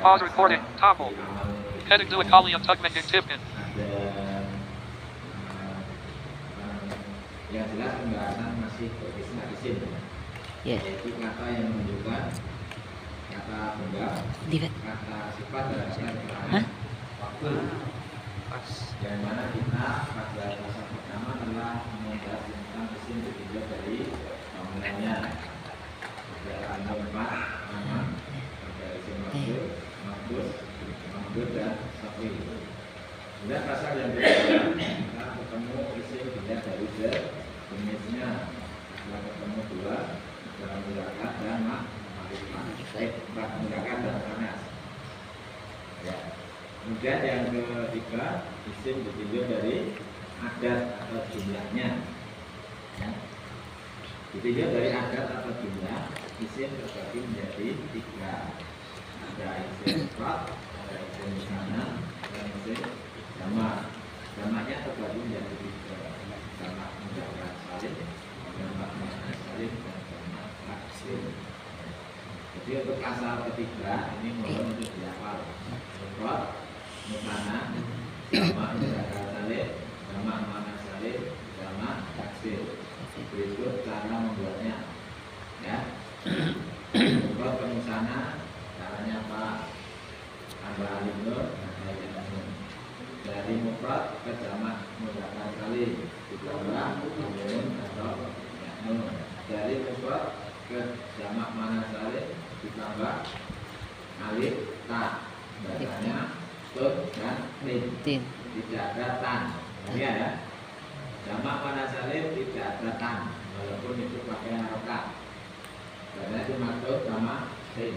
Pause recording. Toggle. Heading to Kalian Tugman Tivkin. Yang jelas pembahasan masih berisi isim. Yaitu kata yang menunjukkan kata benda, kata sifat dan kata waktu. Yang mana kita pada pasal pertama telah membahas tentang isim bertindak dari bangunannya. Ada 4 nama, ada isim maksud dan safi. Kemudian pasal yang kedua kita ketemu isim bertindak dari jenisnya. Kita ketemu 2 dalam mulakat dan mulakat dan panas. Ya. Kemudian yang ketiga isim ditinjau dari adat atau jumlahnya. Ya. Ditinjau dari adat atau jumlah, isim terbagi menjadi 3. Ada isim mufrad, ada isim musanna, dan isim jamak. Jamaknya terbagi menjadi 3. Jamak mudzakkar salim, jamak muannas salim, dan jamak taksir. Jadi untuk asal ketiga ini mohon untuk dihafal. Mufrad, musanna, jamak mudzakkar salim, jamak muannas salim, jamak taksir. Berikut cara membuatnya. Ya. Mufrad ke musanna, caranya apa? Tambah alif nur, ada yang nun. Dari mufrad ke jamak mudzakkar salim ditambah nun atau ya nun. Dari mufrad ke jamak muannas salim ditambah alif ta. Bacanya tun dan tin. Tidak ada tan. Ini ya. Jamak muannas salim tidak ada tan, walaupun itu pakai harokat. Karena itu maksud sama tin.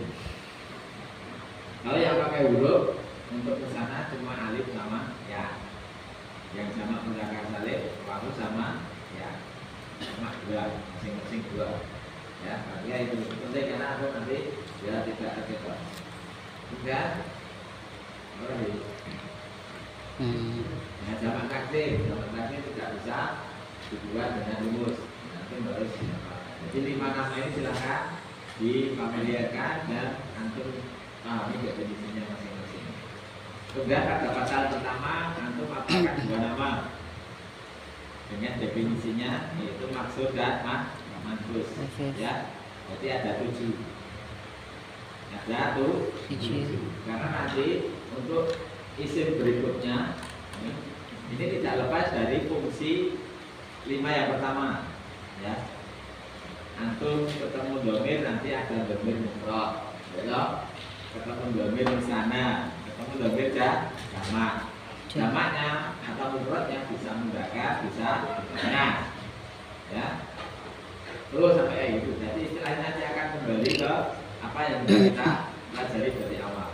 Kalau yang pakai huruf untuk kesana cuma alif sama ya. Yang jamak mudzakkar salim wawu sama ya. Cuma 2, masing-masing 2. Ya, artinya itu penting karena aku nanti ya tidak terjebak. Kemudian jamak taksir tidak bisa dibuat dengan rumus. Nanti baru siapa. Jadi 5 nama ini silakan difamiliarkan dan antum pahami definisinya masing-masing. Kemudian pada pasal pertama antum apakah 2 nama dengan definisinya yaitu maksud dan manfus. Ya, jadi ada 7. Ada 7. Karena nanti untuk isim berikutnya ini tidak lepas dari fungsi 5 yang pertama. Ya, antum ketemu domir nanti ada domir mufrad, ya. Ketemu domir musanna, ketemu domir jamak. Jamaknya atau mufradnya bisa mudzakkar, bisa muannas. Ya. Terus sampai itu. Jadi istilahnya nanti akan kembali ke apa yang kita pelajari dari awal.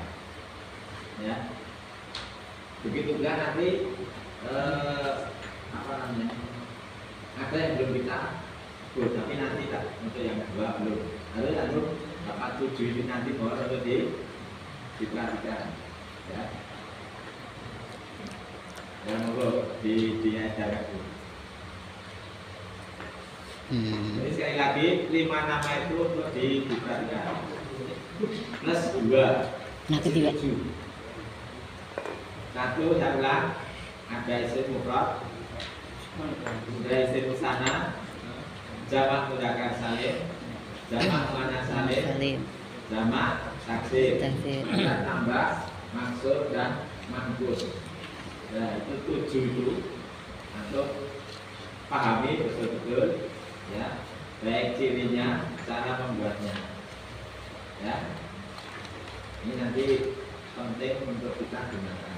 Ya. Begitu juga nanti apa namanya? Ada yang belum kita tapi nanti tak untuk yang kedua belum. Lalu dapat 7 ini nanti baru untuk diperhatikan. Ya. Dan monggo diajarkan dulu. Jadi sekali lagi 5 nama itu untuk diperhatikan. Plus 2. Nah, ketiga. 7. 1 saya ulang. Ada isim mufrad, ada isim musanna, jamak mudzakkar salim, jamak muannas salim, jamak taksir. Dan tambah maksud dan manfus. Nah, itu 7 itu untuk pahami betul-betul ya, baik cirinya, cara membuatnya. Ya. Ini nanti penting untuk kita gunakan.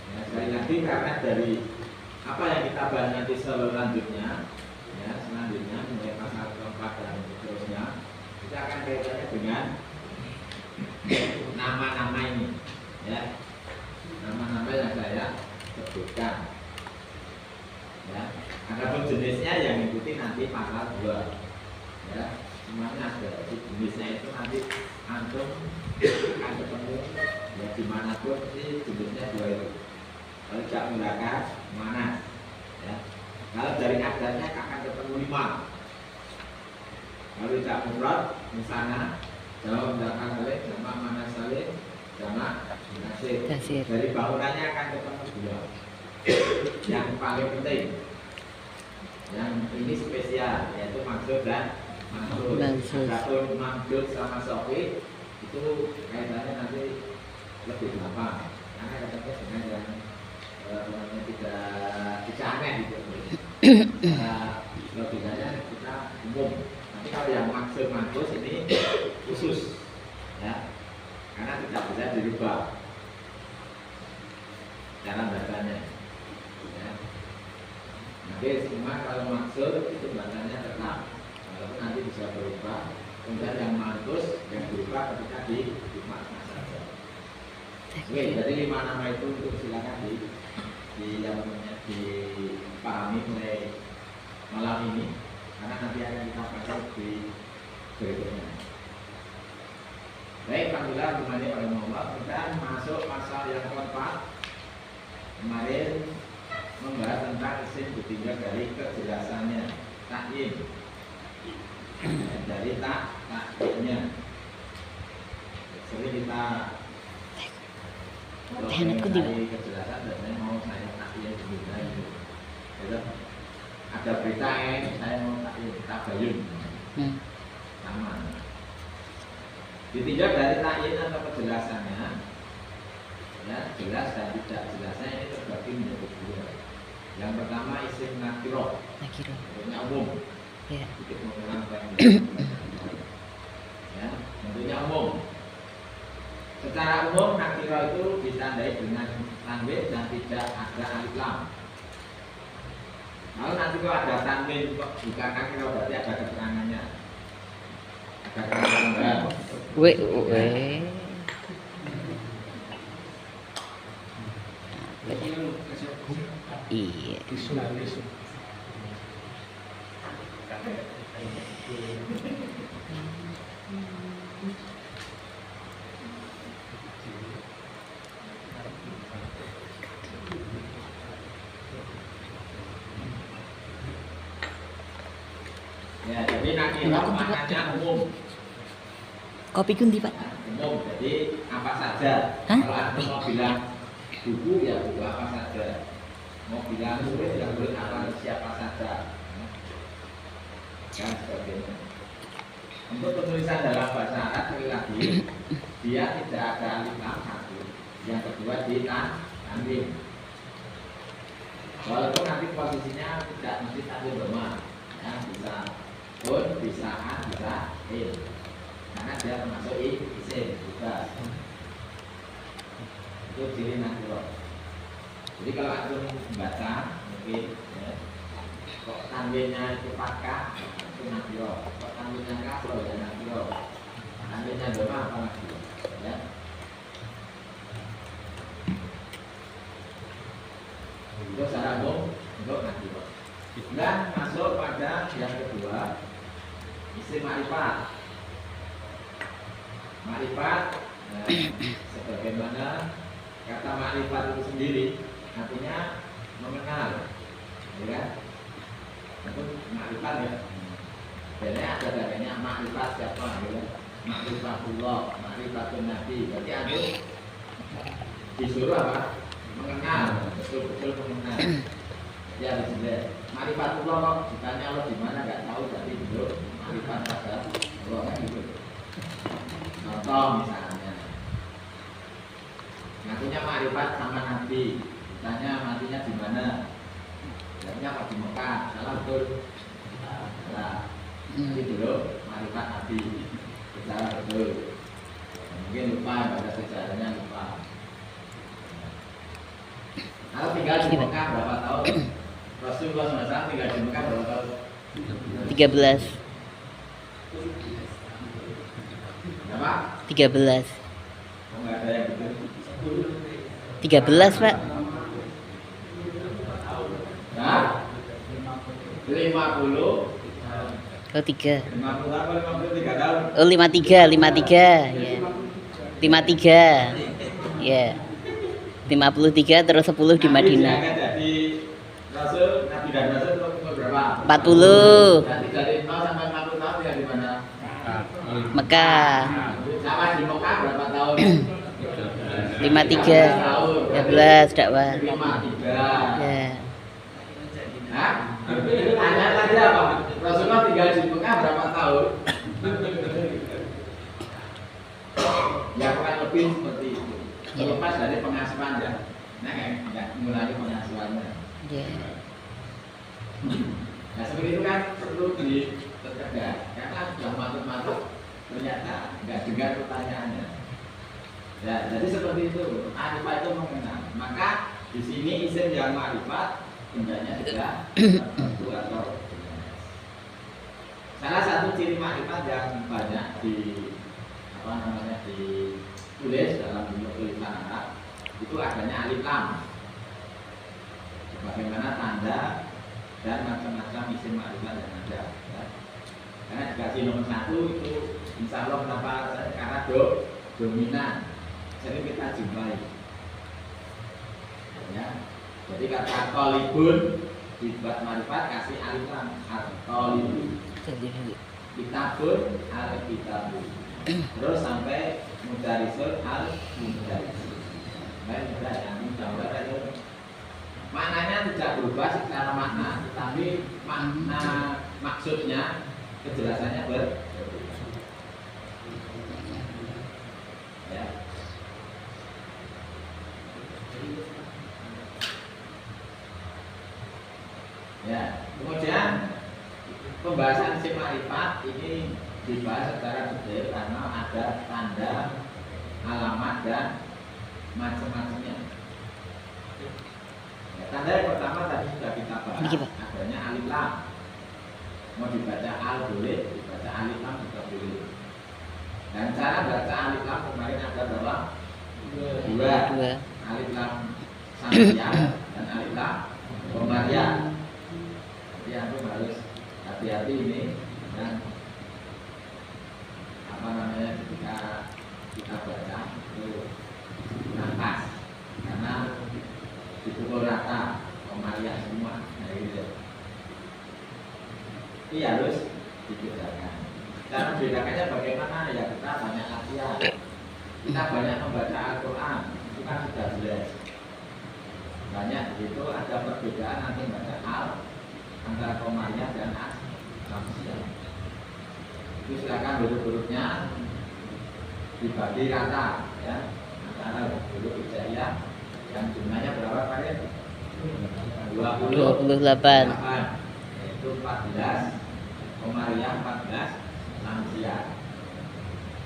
Ya, sekali lagi karena dari apa yang kita bahas nanti selanjutnya, ya selanjutnya mulai pasal keempat dan seterusnya, kita akan kaitannya dengan nama-nama ini, ya nama-nama yang saya sebutkan. Ya, adapun jenisnya yang mengikuti nanti pasal 2. Ya, semuanya ada. Jadi jenisnya itu nanti antum akan ketemu ya dimanapun sih jenisnya 2 itu. Kalau tidak mudzakkar muannas, ya. Kalau dari adatnya akan ketemu 5. Kalau tidak mufrad musanna, jamak mudzakkar salim, jamak muannas salim, Basir. Dari bangunannya akan ketemu dua. Yang paling penting, yang ini spesial, yaitu maksud dan maksud. Adapun maksud sama sofi itu kaitannya nanti lebih gampang, karena katanya dengan yang tidak aneh gitu. Logikanya kita umum. Tapi kalau yang maksud ini khusus, ya, karena tidak bisa dirubah cara bacanya. Ya. Nanti semua kalau maksud itu bacanya tetap, walaupun nanti bisa berubah. Kemudian yang mantus yang berubah ketika di makna saja. Oke, jadi 5 nama itu untuk silakan dipahami mulai malam ini, karena nanti akan kita pakai di berikutnya. Baik, alhamdulillah dimana pada Allah. Kita masuk pasal yang keempat. Kemarin membahas tentang isim ditinjau dari kejelasannya, takyin, dari takyinnya. Sering kita dari kejelasan dan saya mau saya takyin juga itu. Ada berita saya mau takyin, tabayun, sama. Ditinjau dari takyin atau kejelasannya, ya, jelas dan tidak jelasnya ini terbagi menjadi dua. Yang pertama isim nakiro, bentuknya umum, sedikit mengulang ya, bentuknya umum. Secara umum nakiro itu ditandai dengan tanwin dan tidak ada alif lam. Kalau nanti kalau ada tanwin bukan nakiro berarti ada keterangannya. Ada keterangan. Iya. Ya, jadi nakiro maknanya umum. Kopi kundi, Pak. Umum, jadi apa saja. Kalau ada mau bilang buku ya buku apa saja. Mau bilang tulis ya tulis apa siapa saja. Dan sebagainya. Untuk penulisan dalam bahasa Arab sekali lagi, dia tidak ada alif lam satu. Yang kedua di tanwin. Walaupun nanti posisinya tidak mesti tanwin doma, ya, bisa pun, bisa an, bisa in. Karena dia termasuk isim juga. Itu ciri nakiro. Jadi kalau antum membaca mungkin ya, kok tanwinnya itu fathah itu nakiro, kok tanwinnya kasroh ya nakiro, tanwinnya doma apa nakiro, ya. Itu secara umum untuk nakiro. Dan masuk pada yang kedua, isim ma'rifat. Ma'rifat, sebagaimana kata ma'rifat itu sendiri, artinya mengenal, ya. Itu ma'rifat ya. Biasanya ada katanya ma'rifat siapa, ya. Ma'rifatullah, ma'rifatun Nabi. Berarti antum disuruh apa? Mengenal, betul-betul mengenal. Ya, sudah. Ma'rifatullah kok ditanya Allah di mana nggak tahu, jadi dulu ma'rifat pada Allah kan gitu. Contoh misalnya, ngakunya ma'rifat sama Nabi, ditanya matinya di mana? Jawabnya apa di Mekah? Salah betul. Salah. Jadi dulu ma'rifat Nabi, salah betul. Mungkin lupa pada sejarahnya lupa. Kalau tinggal di Mekah berapa tahun? Rasulullah SAW tinggal di Mekah berapa tahun? 13. Berapa? 13. Oh, nggak ada yang betul. 13, Pak. Nah, 50. Oh, 3. 50 apa 53 tahun? Oh, 53, 53. Ya. 53. Ya. 53 terus 10 di Madinah. Jadi Rasul, Nabi dan Rasul umur berapa? 40. Berarti dari 0 sampai 40 tahun ya di mana? Mekah. Sama di Mekah berapa tahun? 53 13 dakwah. 53. Ya. Hah? Tanya tadi apa? Rasulullah tinggal di Mekah berapa tahun? Ya kurang lebih seperti itu. Terlepas dari pengasuhan ya. Nah, nggak mulai pengasuhannya. Ya. Nah seperti itu kan perlu dicegah karena sudah matut-matut ternyata nggak dengar pertanyaannya. Ya, jadi seperti itu. Ma'rifat itu mengenal. Maka di sini isim yang ma'rifat hendaknya juga tertentu atau jelas. Salah satu ciri ma'rifat yang banyak ditulis dalam bentuk tulisan Arab itu adanya alif lam. Bagaimana tanda dan macam-macam isim ma'rifat yang ada. Ya. Karena dikasih nomor 1 itu insya Allah kenapa? Karena dominan sering kita jumpai. Ya. Jadi kata kolibun dibuat ma'rifat kasih alif lam kolibun. Kitabun al-kitabun. Terus sampai mudarisun al-mudarisun. Baik, mudah ya, mudah itu. Maknanya tidak berubah secara makna, tetapi makna maksudnya kejelasannya berbeda. Ya. Ya, kemudian pembahasan isim ma'rifat ini dibahas secara detail karena ada tanda, alamat dan macam-macamnya. Ya, tanda yang pertama tadi sudah kita bahas, adanya alif lam. Mau dibaca al boleh, dibaca alif lam juga boleh. Dan cara baca alif lam kemarin ada berapa? Dua. Alif lam samsiah dan alif lam komariah. Jadi antum harus hati-hati ini dan apa namanya ketika kita baca itu nafas karena dipukul rata komariah semua. Nah gitu. Ini harus dibedakan. Cara membedakannya bagaimana? Ya kita banyak latihan. Kita banyak membaca Al-Quran. Itu kan sudah jelas. Banyak itu ada perbedaan nanti baca al antara komariah dan samsiah. Itu silakan huruf-hurufnya dibagi rata ya antara huruf hijaiyah yang jumlahnya berapa kalian? 28. Yaitu 14 komariah 14 samsiah.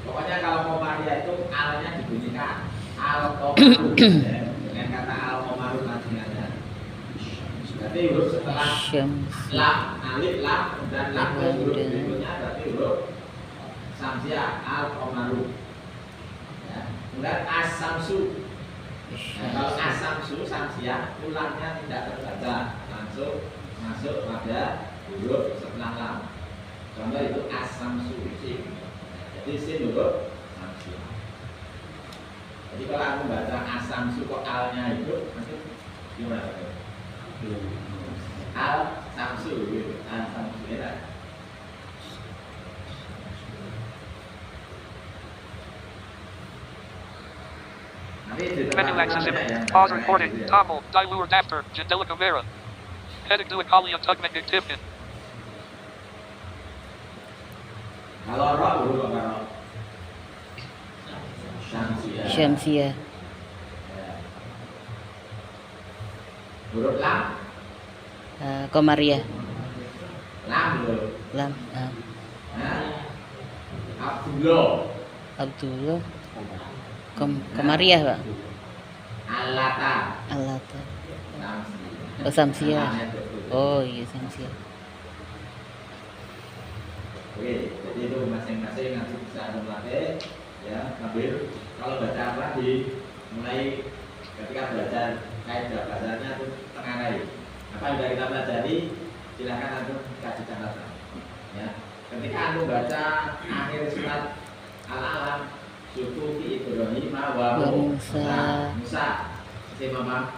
Pokoknya kalau komariah itu alnya dibunyikan al-komaru dengan kata al-komaru nantinya. Berarti huruf setelah lam, alif, lam dan lam huruf berikutnya berarti huruf samsiah al-komaru. Ya. Kemudian as-samsu. Nah, kalau as-samsu samsiah itu lamnya tidak terbaca, langsung masuk pada huruf setelah lam. Contoh itu as-samsu sin. Jadi sin huruf samsiah. Jadi kalau aku baca as-samsu kok alnya itu nanti gimana? Al-samsu gitu. Al-samsu ya. Menu access image. Pause recording. Toggle. Dilure Dafter. Jandelica Vera. Heading to Akali and Tugman Tifkin. Kalau roh huruf apa roh? Syamsiah. Huruf lam? Komariah. Lam huruf. Lam. Abdullah. Abdullah. Komariah, Pak. Alata. Alata. Oh, samsiah. Oh, iya samsiah. Oke, jadi itu masing-masing nanti bisa melatih ya, ambil kalau baca apa mulai ketika belajar kaidah bahasanya itu tengarai. Apa yang sudah kita pelajari silakan antum kasih catatan. Ya, ketika antum baca akhir surat Al-Alam Sukufi Ibrahim wa Musa. Si mama.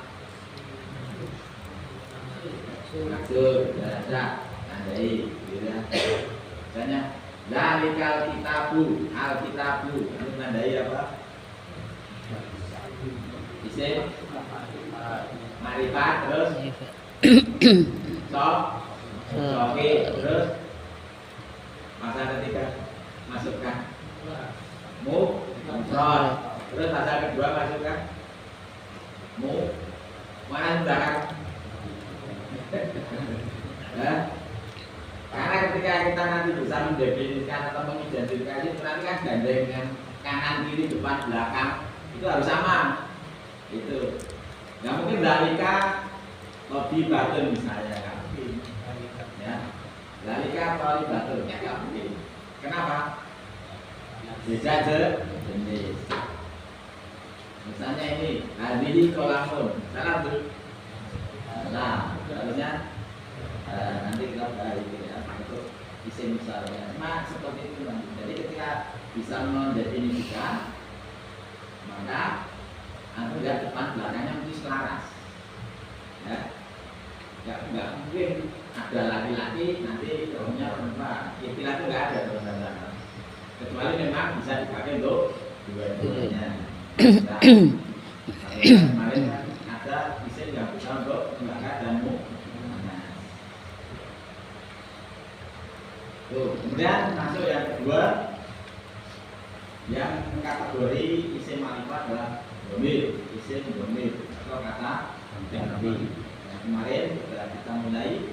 Maksud baca tandai, gitu ya. Misalnya Zalikal kitabu, al-kitabu, itu tandai apa? isim marifat, terus sok, soki, terus masa ketiga masukkan mufrad, terus masa kedua masukkan mana belakang. Ya. Karena ketika kita nanti bisa mendefinisikan atau mengidentifikasi itu nanti kan gandengan kanan kiri depan belakang itu harus sama. Itu nggak mungkin dalika lebih batun misalnya kan, ya dalika lebih batun nggak mungkin. Kenapa? Beda jenis. Misalnya ini hadiri kolamun salah tuh. Nah harusnya nanti kita bahas itu ya untuk isim misalnya. Nah seperti itu nanti. Jadi ketika bisa mendefinisikan maka aku lihat depan belakangnya mesti selaras, ya nggak mungkin ada laki-laki nanti rohnya perempuan, istilah itu nggak ada teman-teman, kecuali memang bisa dipakai untuk dua-duanya. Nah, kemarin kan ada isim yang bisa untuk membakar dan kemudian masuk yang kedua yang kategori isim ma'rifat adalah domir, isim domir atau kata ganti. Nah, kemarin kita mulai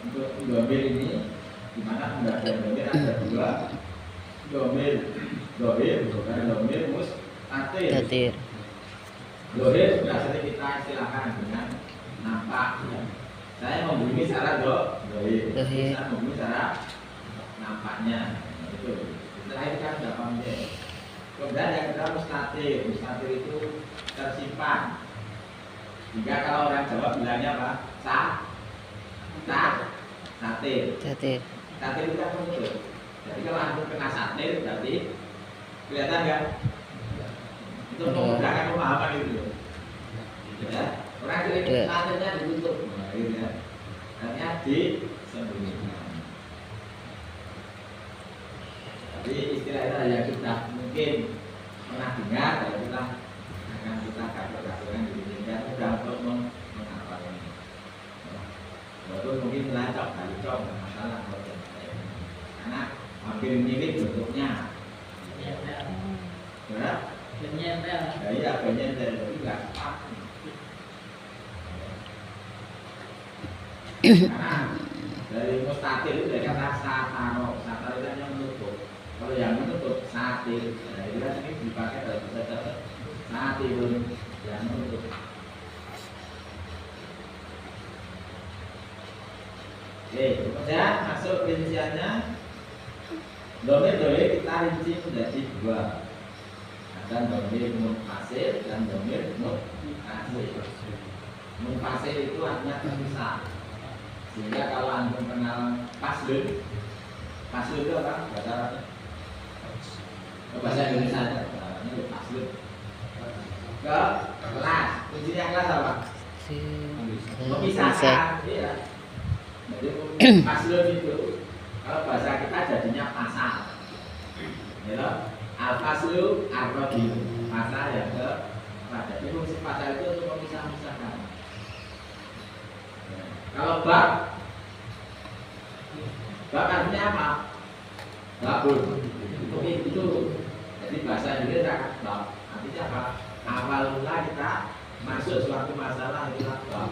untuk domir ini di mana pembagian domir ada dua, domir bukan domir mustatir. Domir sudah sering kita istilahkan dengan nampak. Saya membumi secara dohir, saya membumi secara nampaknya. Itu terakhir kan sudah pandai. Kemudian yang kedua mustatir. Mustatir itu tersimpan. Jika kalau orang Jawa bilangnya apa? Satir. Satir itu kan muncul. Jadi kalau antum kena satir berarti kelihatan nggak? Itu memudahkan pemahaman itu. Ya. Orang kira satirnya ditutup. Nah, gitu ya. Artinya disembunyikan. Jadi istilah itu yang kita mungkin pernah dengar, kalau kita akan kita kabar-kabarkan di sini dan mudah untuk menghafalnya. Walaupun mungkin melacak, cok masalah karena hampir mirip bentuknya. Ya, penyempel. Iya, penyempel tapi nggak pas. Karena dari mustatir itu dari kata sataro itu hanya menutup. Kalau yang menutup satir, nah itu kan ini dipakai dalam bahasa satir yang menutup. Oke, kemudian masuk rinciannya. Domir kita rinci menjadi dua. Ada domir munfasil dan domir muttasil. Munfasil itu artinya terpisah. Sehingga kalau antum kenal paslun itu apa? Bahasa Indonesia aja. Ini paslun. Ke kelas. Kuncinya kelas apa? Memisahkan. Iya. Jadi paslun itu kalau bahasa kita jadinya pasal. Ya, al-faslu ar-rabi. Pasal yang ke jadi fungsi pasal itu untuk memisah-misahkan. Kalau bab artinya apa? Babun. Itu. Jadi bahasa Indonesia bab artinya apa? Awal mula kita masuk suatu masalah itulah bab.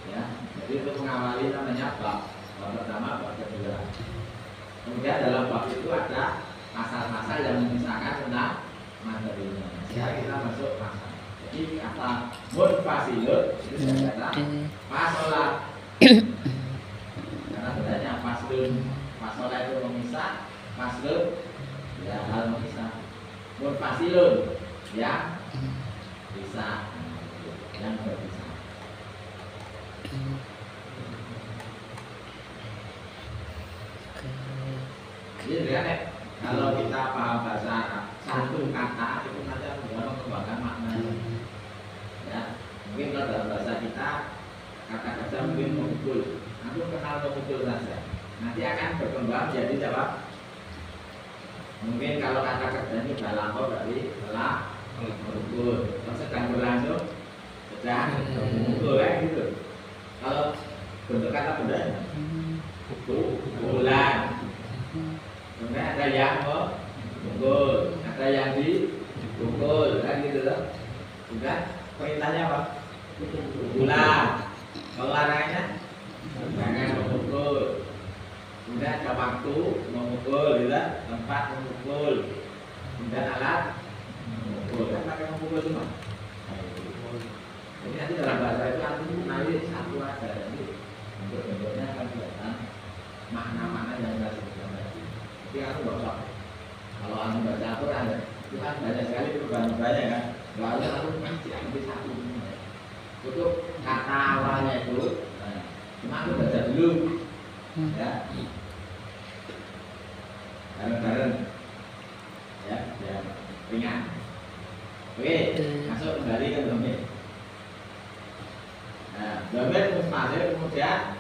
Ya, jadi untuk mengawali namanya bab. Bab pertama, bab kedua. Kemudian dalam bab itu ada pasal-pasal yang memisahkan tentang materinya. Sehingga kita masuk pasal. Jadi kata munfasilun itu adalah pasola. Karena sebenarnya pasola itu memisah, paslun ya hal memisah. Munfasilun yang bisa, yang berpisah. Jadi kan kalau kita paham bahasa Arab, satu kata itu nanti akan mengembangkan maknanya. Ya, mungkin kalau dalam bahasa kita kata-kata mungkin memukul, aku kenal memukul saja. Nanti akan berkembang jadi apa? Mungkin kalau kata kerja ini dalam berarti telah Memukul. Kalau sedang berlangsung sedang memukul kan gitu. Kalau bentuk kata benda pukulan. Kemudian ada yang memukul, ada yang dipukul kan gitu loh. Sudah perintahnya apa? Pukulan. Kalau larangannya jangan memukul. Kemudian ada waktu memukul, gitu, tempat memukul, kemudian alat memukul. Kan pakai memukul semua. Jadi nanti dalam bahasa itu artinya nanti satu aja. Jadi bentuk-bentuknya akan kelihatan makna-makna yang kita sebutkan tadi. Tapi aku nggak usah. Kalau anda baca Al-Quran, itu kan banyak sekali perubahan-perubahannya kan. Lalu aku nanti ambil satu. Untuk kata awalnya itu, cuma aku baca dulu, ya. Bareng-bareng, ya, biar ringan. Oke, masuk kembali ke domir. Nah, domir mustaqil kemudian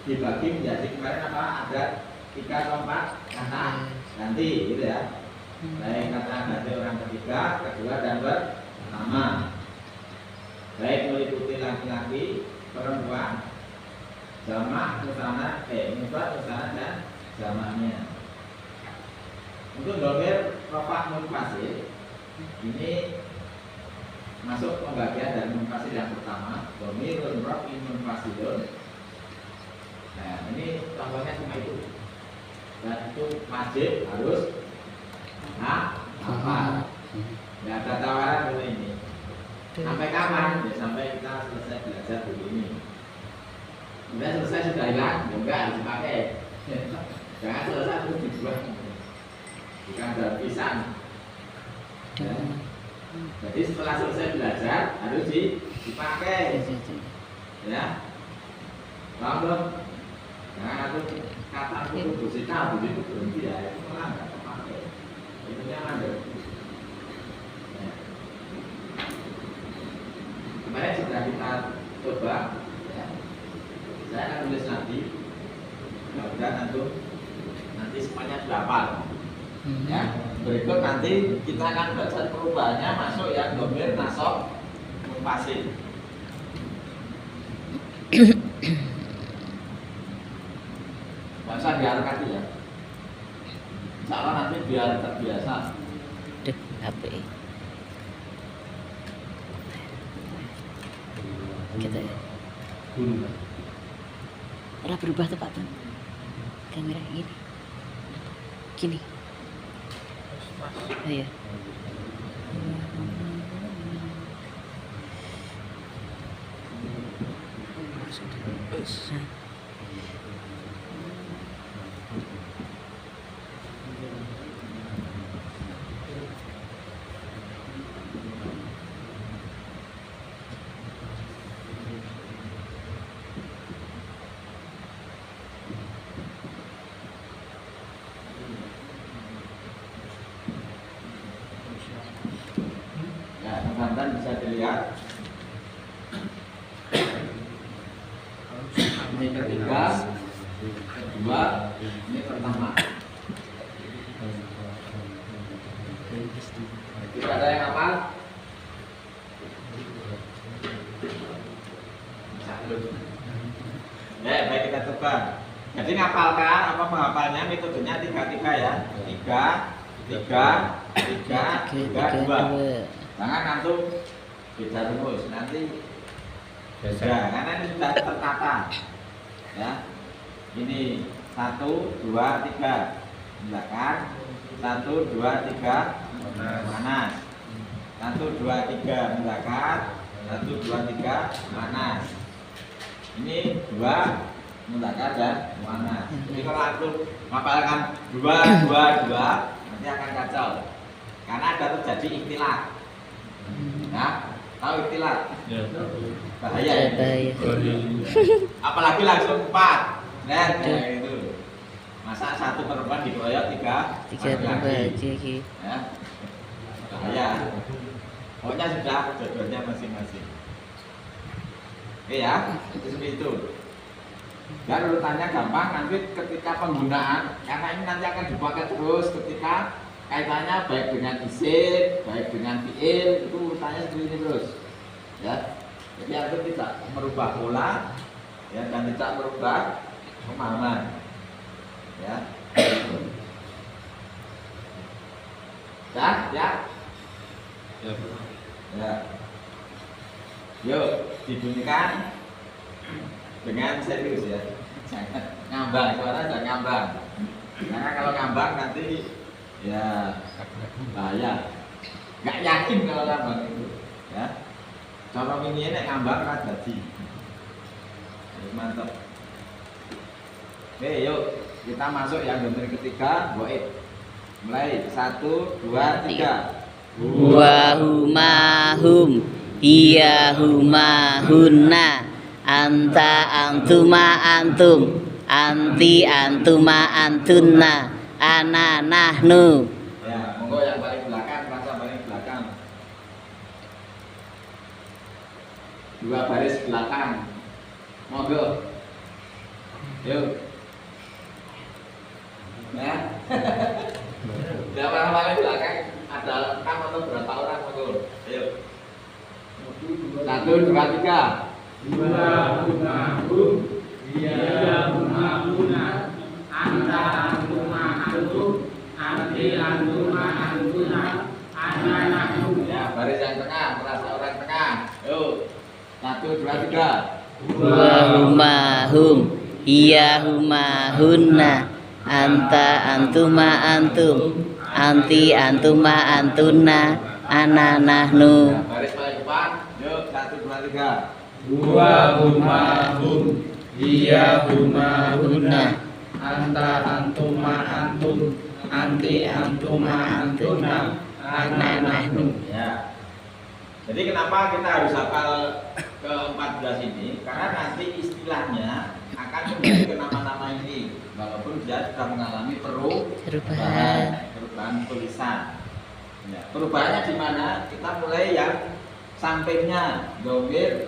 dibagi menjadi kemarin apa? Ada 3 atau 4 kata ganti, gitu ya. Baik kata ganti orang ketiga, kedua, dan pertama. Baik meliputi laki-laki, perempuan, jamak, musana, mufrad, musana, dan jamaknya. Untuk domir rofa munfasil ini masuk pembagian dari munfasil yang pertama, domir rofi munfasilun. Nah, ini contohnya cuma itu. Dan itu wajib harus hafal. Tidak ada tawaran seperti ini. Sampai kapan? Ya sampai kita selesai belajar begini. Sudah selesai sudah hilang, ya enggak harus dipakai. Jangan selesai terus dibuang. Bukan dalam pisang. Ya. Jadi setelah selesai belajar harus dipakai. Ya. Paham belum? Jangan aku kata aku bersihkan begitu berhenti ya. Itu malah nggak terpakai. Itu yang ada. Kemarin sudah kita coba, ya. Saya akan tulis nanti, mudah-mudahan nanti semuanya sudah hafal. Ya, berikut nanti kita akan baca perubahannya masuk yang domir nasab munfasil. Bahasa biar kaki ya. Insya nanti biar terbiasa. Duh, HP. Kita udah berubah tuh Pak Tun. Kamera gini. Oh iya. Teman-teman bisa dilihat ini ketiga, kedua, ini pertama. Tidak ada yang hafal? Ya, baik kita coba. Jadi ngapalkan apa menghafalnya metodenya 3-3 ya. 3, 2. Jangan langsung beda terus, nanti beda, karena ini sudah tertata. Ya, ini 1, 2, 3 belakang, 1, 2, 3 panas, 1, 2, 3 belakang, 1, 2, 3 panas. Ini 2 belakang dan panas. Jadi kalau aku mengapalkan 2, 2, 2 nanti akan kacau, karena ada terjadi ikhtilaf. Ya, tahu ikhtilaf? Ya. Bahaya ya. Apalagi langsung 4. Nah, itu. Masa 1 perempuan dikeroyok 3 laki. Ya. Bahaya. Pokoknya sudah jadwalnya masing-masing. Oke ya, itu seperti itu. Dan urutannya gampang, nanti ketika penggunaan, karena ini nanti akan dipakai terus ketika kaitannya baik dengan isim, baik dengan fiil, itu urutannya seperti ini terus. Ya. Jadi antum tidak merubah pola, ya, dan tidak merubah pemahaman. Ya. Ya. Ya. Yuk, dibunyikan dengan serius ya. Jangan ngambang, suara jangan ngambang. Karena kalau ngambang nanti ya bahaya. Nggak yakin kalau ngambang itu. Ya. Cara ini ngambang kan jadi. Mantap. Oke, yuk kita masuk yang domir ketiga, goib. Mulai 1, 2, 3. Wa huma hum hiya huma hunna anta antuma antum anti antuma antunna ana nahnu. Ya, monggo yang paling belakang, rasa paling belakang. 2 baris belakang. Monggo. Yuk. Ya. Yang paling belakang ada lengkap atau berapa orang monggo? Ayo. 1, 2, 3. Dua rumahum, dia rumahuna, anta antuma antum, anti antuma antuna, ana nahnu. Ya, baris yang tengah, merasa orang tengah. Yuk. 1, 2, 3. Wa huma hum hiya huma hunna anta antuma antum anti antuma antunna ana nahnu. Ya, baris paling depan. Yuk, 1, 2, 3. Dua rumahum, dia rumahuna, anta antuma antum, anti antuma antuna, ana nahnu. Ya. Jadi kenapa kita harus hafal ke-14 ini? Karena nanti istilahnya akan kembali ke nama-nama ini, walaupun dia sudah mengalami perubahan tulisan. Ya. Perubahannya di mana? Kita mulai yang sampingnya domir,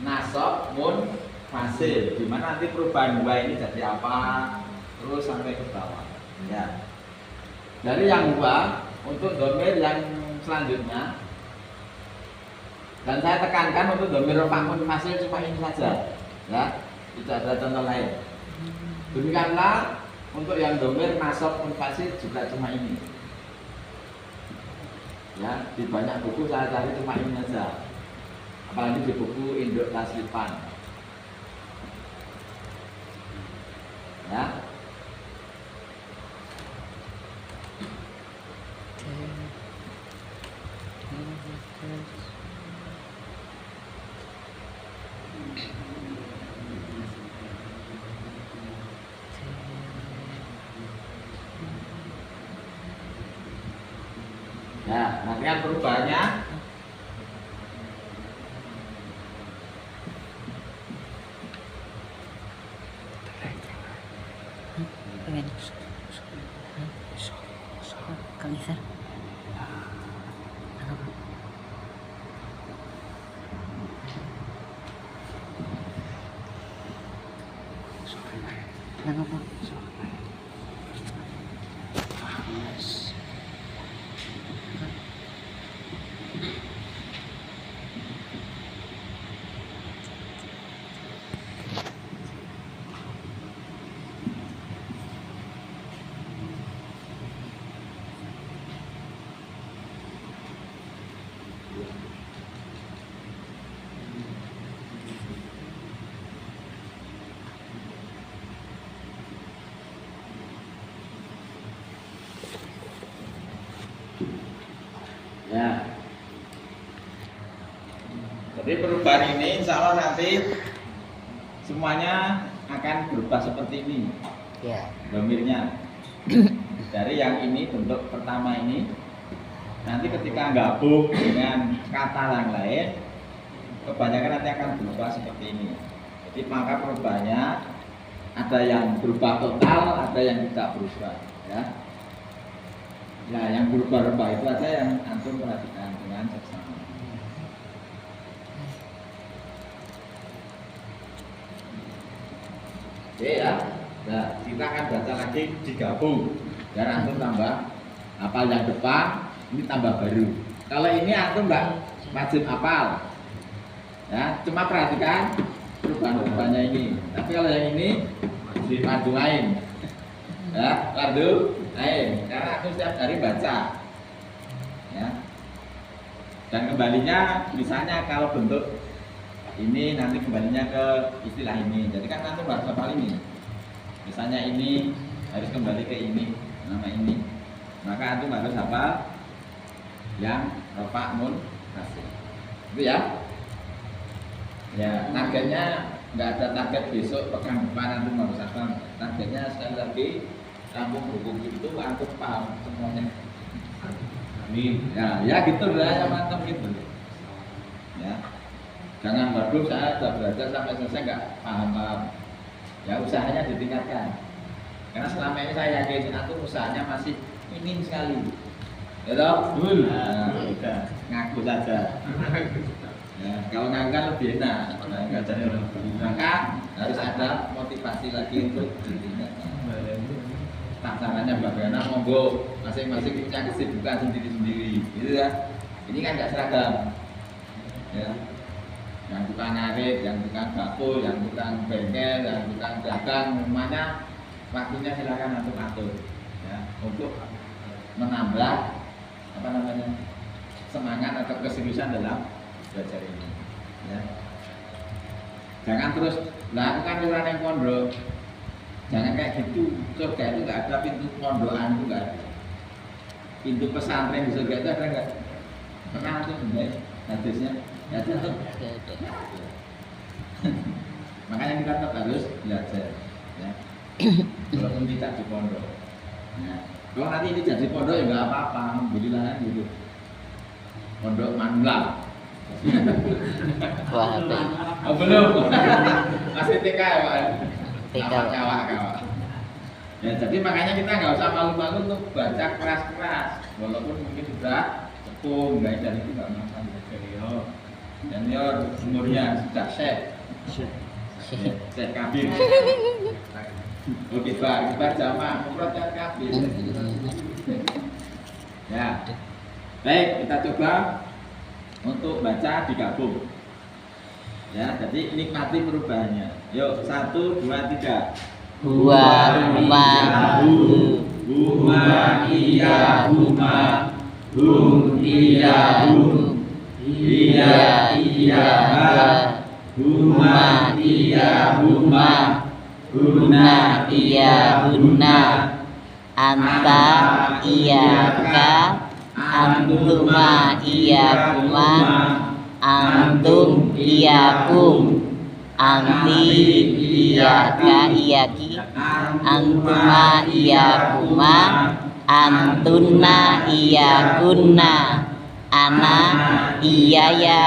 nasab, mun, fasil. Di mana nanti perubahan dua ini jadi apa? Terus sampai ke bawah. Ya. Dari yang dua untuk domir yang selanjutnya. Dan saya tekankan untuk domir rofa mun fasil cuma ini saja, ya, tidak ada contoh lain. Demikianlah untuk yang domir nasab mun fasil juga cuma ini. Ya, di banyak buku saya cari cuma ini saja. Apalagi di buku Induk Taslipan. Ya. Ya, nanti kan perubahannya Kang Isar. Kenapa? ya. Jadi perubahan ini insya Allah nanti semuanya akan berubah seperti ini. Ya. Domirnya dari yang ini bentuk pertama ini nanti ketika gabung dengan kata yang lain kebanyakan nanti akan berubah seperti ini. Jadi maka perubahannya ada yang berubah total, ada yang tidak berubah, ya. Nah, yang berubah-ubah itu aja yang antum perhatikan dengan seksama. Oke ya. Nah, kita akan baca lagi digabung biar antum tambah hafal yang depan, ini tambah baru. Kalau ini antum nggak wajib hafal, ya cuma perhatikan perubahan-perubahannya ini. Tapi kalau yang ini fardu ain, ya fardu ain, karena aku setiap hari baca, ya. Dan kembalinya misalnya kalau bentuk ini nanti kembalinya ke istilah ini. Jadi kan antum harus hafal ini. Misalnya ini harus kembali ke ini, nama ini. Maka antum harus hafal yang rofa mun kasih. Itu ya. Ya, targetnya nggak ada target besok pekan depan antum harus hafal. Targetnya sekali lagi rampung buku itu antum paham semuanya. Amin. Ya gitu lah ya mantap gitu. Ya. Jangan waduh saya sudah belajar sampai selesai nggak paham. Ya usahanya ditingkatkan. Karena selama ini saya yakin antum usahanya masih minim sekali. Ya toh? Nah, ngaku saja. Ya, kalau ngangkat lebih enak. Maka harus ada motivasi lagi untuk ditingkatkan. Caranya bagaimana monggo masing-masing punya kesibukan sendiri-sendiri gitu ya. Ini kan nggak seragam ya, yang tukang narik, yang tukang bakul, yang tukang bengkel, yang tukang dagang, semuanya waktunya silakan antum atur ya, untuk menambah apa namanya semangat atau keseriusan dalam belajar ini ya. Jangan terus lakukan orang yang pondok. Jangan kayak gitu, surga itu nggak ada pintu pondokan itu nggak ada. Pintu pesantren di surga itu ada nggak? Pernah tuh sebenarnya hadisnya, ya ada. Makanya kita tetap harus belajar, ya. Walaupun tidak di pondok. Nah, kalau nanti ini jadi pondok ya nggak apa-apa, alhamdulillah gitu. Pondok Manula. Wah, Oh belum, masih TK ya Pak. Kawak. Ya jadi makanya kita nggak usah malu-malu untuk baca keras-keras, walaupun mungkin sudah sepuh, nggak dari itu nggak masalah. Senior umurnya sudah set kabin. Oke Pak jamaah umrohnya kabin. Ya, baik kita coba untuk baca digabung. Ya, jadi nikmati perubahannya. Yuk, 1, 2, 3. Huwa rumahu Huma iyahuma hum iyahum iya iyaha huma iyahuma hunna iyahunna anta iyaka antuma iyakuma antum iyakum anti iyaka iyaki antuma iyakuma antunna iyakunna ana iyaya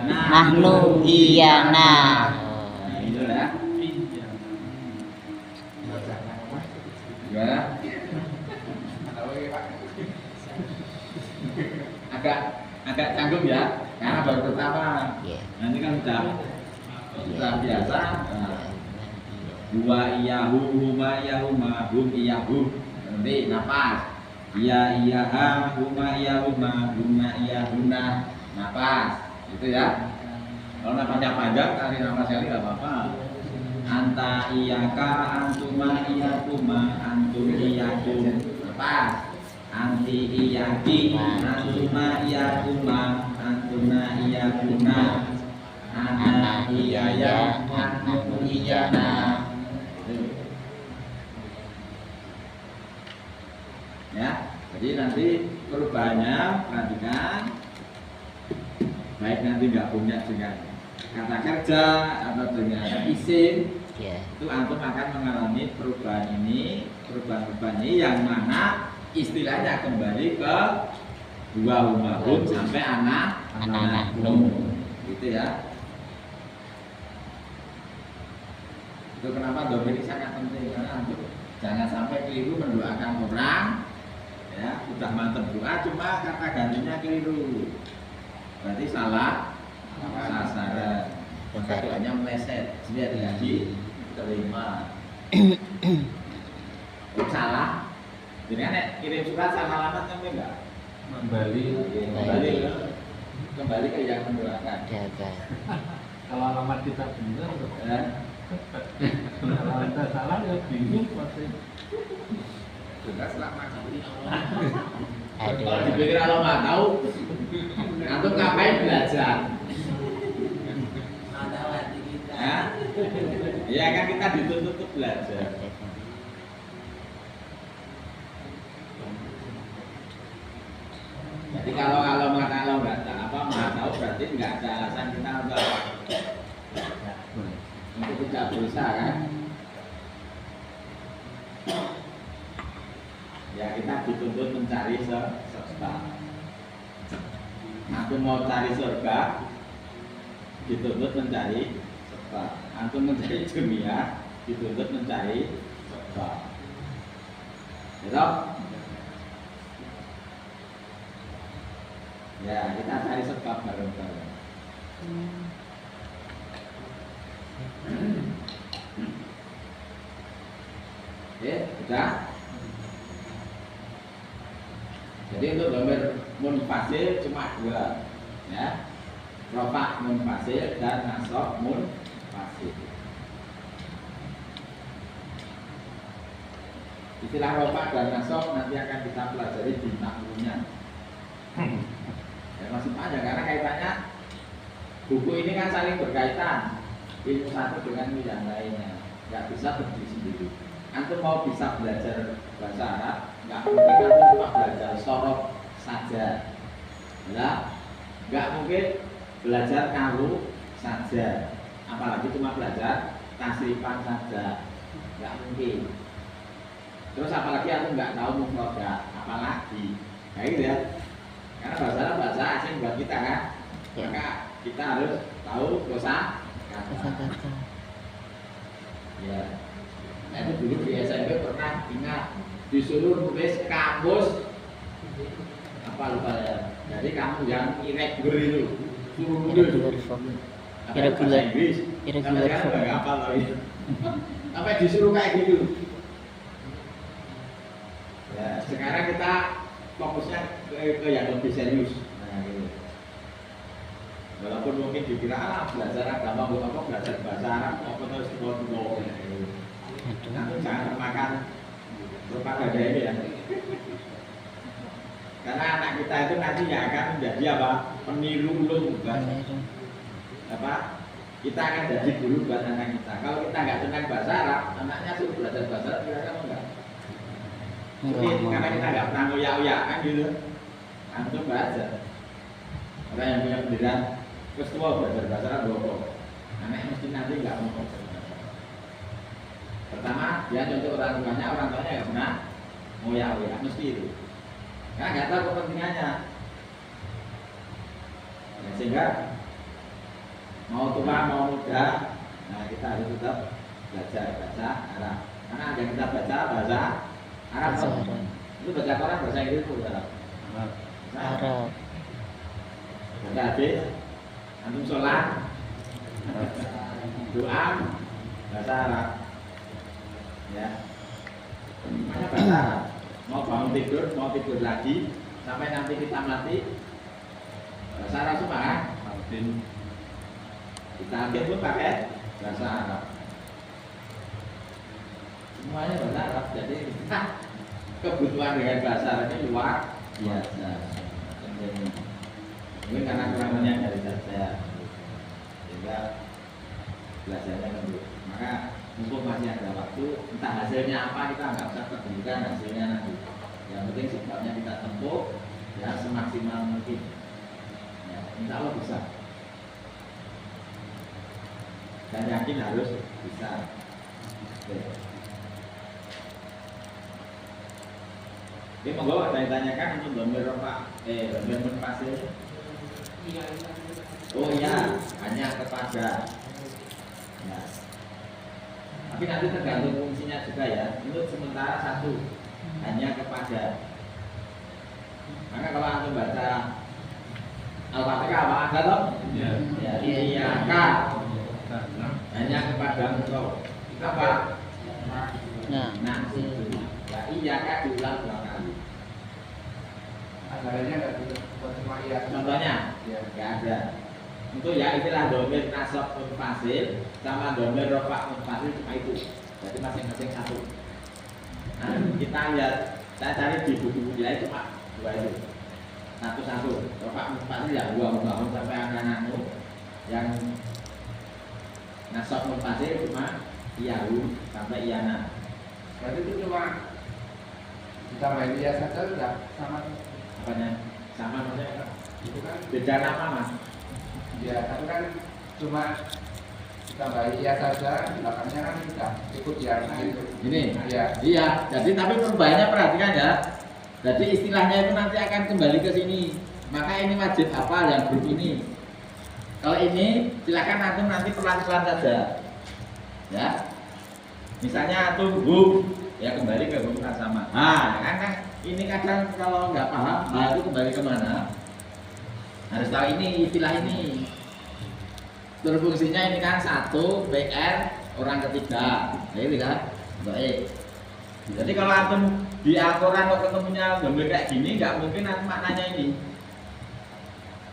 nahnu iyana. Agak canggung ya, karena baru pertama. Nanti kan sudah biasa. Dua iyahu, huma iyahuma, hum iyahum. Nanti napas. Iya iyaha, huma iyahuma, huma iyahuna. Napas, gitu ya. Kalau napasnya panjang, tarik napas sekali nggak apa-apa. Anta iyaka, antuma iyakuma, antum iyakum. Napas. Anti iyaki, antuma iyakuma, antuna iyakuna, ana iyaya, antum iyana. Ya, jadi nanti perubahannya perhatikan, baik nanti gabungnya dengan kata kerja atau dengan isim, itu antum akan mengalami perubahan ini yang mana istilahnya kembali ke dua umahum sampai anak gitu ya. Itu kenapa domir ini sangat penting, karena untuk jangan sampai keliru mendoakan orang ya, udah mantep doa cuma kata gantinya keliru, berarti salah sasaran, maka doanya meleset sehingga tidak diterima. Salah Jadi nek kirim surat sama alamat kan enggak? Kembali ke yang mendoakan. Jaga. Kalau alamat kita benar, Ya. kalau kita salah ya bingung pasti. Sudah selama ini. Aduh. Kalau dipikir kalau nggak tahu, antum ngapain belajar? Hah? Ya kan kita dituntut untuk belajar. Jadi kalau nggak tahu berarti nggak ada alasan kita untuk tidak berusaha kan? Ya kita dituntut mencari surga. Aku mau cari surga, dituntut mencari surga. Antum mencari dunia, dituntut mencari surga. Betul? Ya, kita cari sebab bareng-bareng. Oke, sudah. Jadi untuk dhamir munfasil cuma dua, ya. Rafa munfasil dan nasab munfasil. Istilah rafa dan nasab nanti akan kita pelajari di maklunya. Ya, masih panjang karena kaitannya buku ini kan saling berkaitan, ilmu satu dengan yang lainnya, nggak bisa berdiri sendiri. Antum mau bisa belajar bahasa Arab, nggak mungkin antum cuma belajar sorot saja, ya, nggak mungkin belajar kalu saja, apalagi cuma belajar tasrifan saja, nggak mungkin. Terus apalagi antum nggak tahu mufradat, apalagi, kayak gitu ya. Karena bahasa Arab bahasa asing buat kita kan, Ya. maka kita harus tahu kosa Kata-kata. ya. Nah, itu dulu di SMP pernah ingat disuruh nulis kamus apa lupa ya. Jadi kamu yang irregular itu suruh nulis Irregular form. apa ya, bahasa Inggris. Irregular Sampai sekarang form. nggak hafal lagi. Sampai disuruh kayak gitu. Ya, sekarang kita fokusnya ke yang lebih serius. Nah, gitu. Walaupun mungkin dikira belajar agama bukan apa belajar bahasa Arab apa terus ngomong. Nanti jangan termakan propaganda ini ya. Karena anak kita itu nanti ya akan menjadi apa? Peniru ulung bukan apa? Kita akan jadi guru buat anak kita. Kalau kita nggak senang bahasa Arab, anaknya suruh belajar bahasa Arab kira-kira enggak? Mungkin karena kita nggak pernah ngoyak-oyak kan gitu. Antum belajar. Orang yang punya pendidikan ketua belajar bahasa Arab bohong. Anak mesti nanti nggak mau belajar. Pertama, dia contoh orang tuanya nggak pernah ngoyak-oyak, mesti itu. Karena nggak tahu kepentingannya. Ya, sehingga mau tua mau muda, nah kita harus tetap belajar bahasa Arab. Karena ada yang kita baca bahasa Arab. Itu baca Quran bahasa Inggris itu Arab. Arab. Baca hadis, antum sholat, doa bahasa Arab. Ya, mana bahasa Arab. Mau bangun tidur, mau tidur lagi, sampai nanti kita mati, bahasa Arab semua kan? Kita ambil pun pakai bahasa Arab. Semuanya bahasa Arab, jadi kebutuhan dengan bahasa Arab ini luar biasa. Mungkin karena kurang menyadari saja, sehingga belajarnya lembut. Maka mumpung masih ada waktu, entah hasilnya apa kita nggak usah pedulikan hasilnya nanti. Yang penting sebabnya kita tempuh ya semaksimal mungkin. Ya, insya Allah bisa. Dan yakin harus bisa. Oke. Ini monggo ada yang tanyakan untuk dhamir dhamir munfasil. Oh iya, hanya kepada. Ya. Tapi nanti tergantung fungsinya juga ya. Untuk sementara satu, hanya kepada. Maka kalau antum baca Al-Fatihah apa ada toh? Ya, iya kan. Hanya kepada engkau. Apa? Nah, Nah, itu. Ya, iya kan diulang-ulang. Caranya nggak gitu, buat cuma iya. Contohnya, Ya. nggak ada. Untuk ya istilah domir nasab munfasil sama domir rofa munfasil cuma itu. Jadi masing-masing satu. Nah, kita lihat, saya cari di buku-buku lain cuma dua itu. Satu-satu. Rofa munfasil ya dua membangun sampai anak-anakmu. Yang nasab munfasil cuma iyahu sampai iyana. Berarti itu cuma ditambahin iya saja udah sama. Apanya? Sama maksudnya? Itu kan Beda nama mas. ya, tapi kan cuma ditambahin iya saja, belakangnya kan sudah ikut ya gitu. Ini. Iya. Iya. Jadi tapi perubahannya perhatikan ya. Jadi istilahnya itu nanti akan kembali ke sini. Maka ini wajib hafal yang grup ini. Kalau ini silakan antum nanti pelan-pelan saja. Ya. Misalnya antum hum, ya kembali ke hum sama. Nah, kan ini kadang kalau nggak paham, itu kembali kemana? Harus tahu ini istilah ini. Berfungsinya ini kan satu PR orang ketiga, gitu kan? Baik. Jadi kalau antum di Al-Quran kok ketemunya domir kayak gini, nggak mungkin antum maknanya ini.